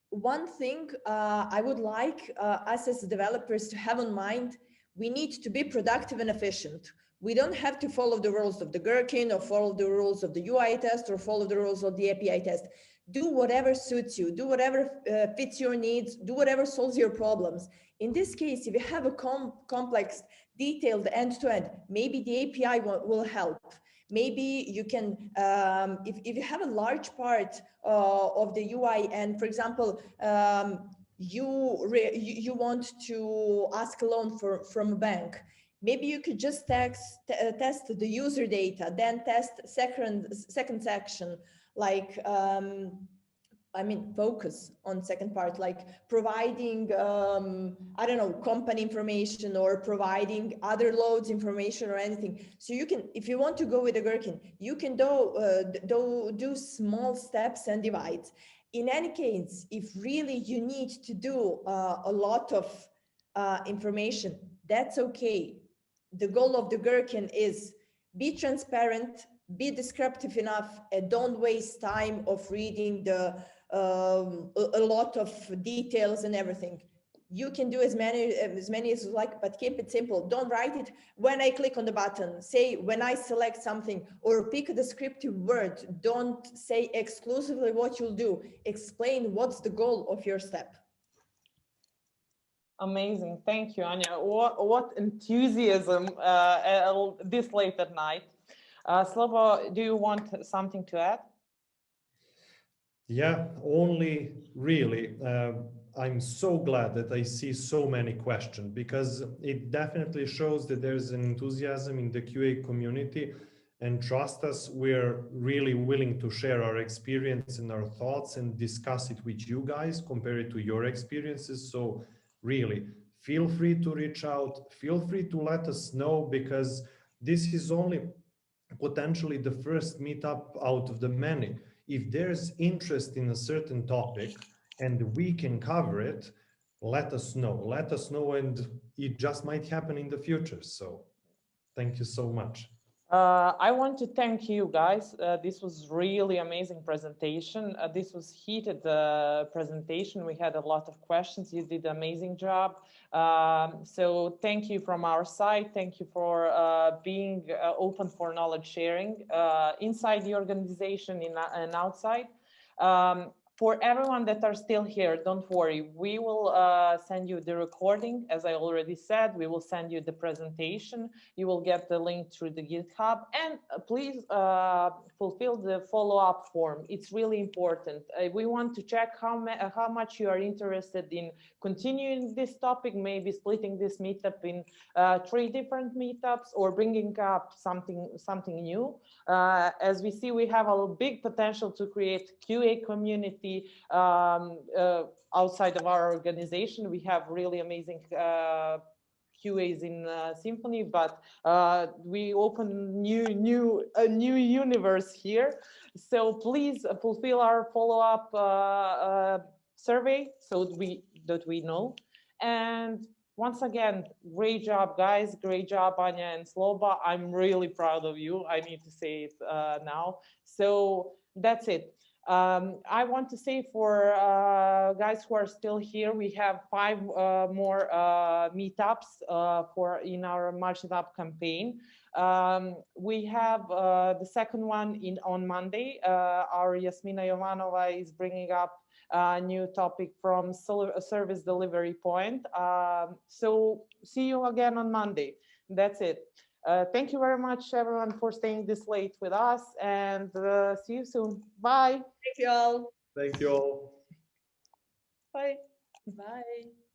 one thing I would like us as developers to have in mind, we need to be productive and efficient. We don't have to follow the rules of the Gherkin or follow the rules of the UI test or follow the rules of the API test. Do whatever suits you, do whatever fits your needs, do whatever solves your problems. In this case, if you have a complex, detailed end-to-end, maybe the API will help. Maybe you can, if you have a large part of the UI and, for example, you want to ask a loan from a bank, maybe you could just test the user data, then test second section, like focus on second part, like providing, I don't know, company information or providing other loads information or anything. So you can, if you want to go with a Gherkin, you can do small steps and divides. In any case, if really you need to do a lot of information, that's okay. The goal of the Gherkin is be transparent, be descriptive enough, and don't waste time of reading a lot of details and everything. You can do as many as you like, but keep it simple. Don't write it when I click on the button. Say when I select something, or pick a descriptive word. Don't say exclusively what you'll do. Explain what's the goal of your step. Amazing, thank you, Anja. What enthusiasm this late at night. Slobo, do you want something to add? Yeah, only really, I'm so glad that I see so many questions, because it definitely shows that there's an enthusiasm in the QA community, and trust us, we're really willing to share our experience and our thoughts and discuss it with you guys, compare it to your experiences. So really, feel free to reach out, feel free to let us know, because this is only potentially the first meetup out of the many. If there's interest in a certain topic and we can cover it, let us know, and it just might happen in the future. So thank you so much. I want to thank you guys. This was really amazing presentation. This was heated presentation. We had a lot of questions. You did an amazing job. So thank you from our side. Thank you for being open for knowledge sharing inside the organization and outside. For everyone that are still here, don't worry. We will send you the recording. As I already said, we will send you the presentation. You will get the link through the GitHub. And please fulfill the follow-up form. It's really important. We want to check how much you are interested in continuing this topic, maybe splitting this meetup in 3 different meetups, or bringing up something new. As we see, we have a big potential to create QA community outside of our organization. We have really amazing QAs in Symphony, but we open a new universe here. So please fulfill our follow-up survey so that we know. And once again, great job, guys. Great job, Anja and Sloba. I'm really proud of you. I need to say it now. So that's it. I want to say for guys who are still here, we have 5 more meetups in our March It Up campaign. We have the second one on Monday. Our Yasmina Jovanova is bringing up a new topic from service delivery point. So see you again on Monday. That's it. Thank you very much, everyone, for staying this late with us, and see you soon. Bye. Thank you all. Thank you all. Bye. Bye.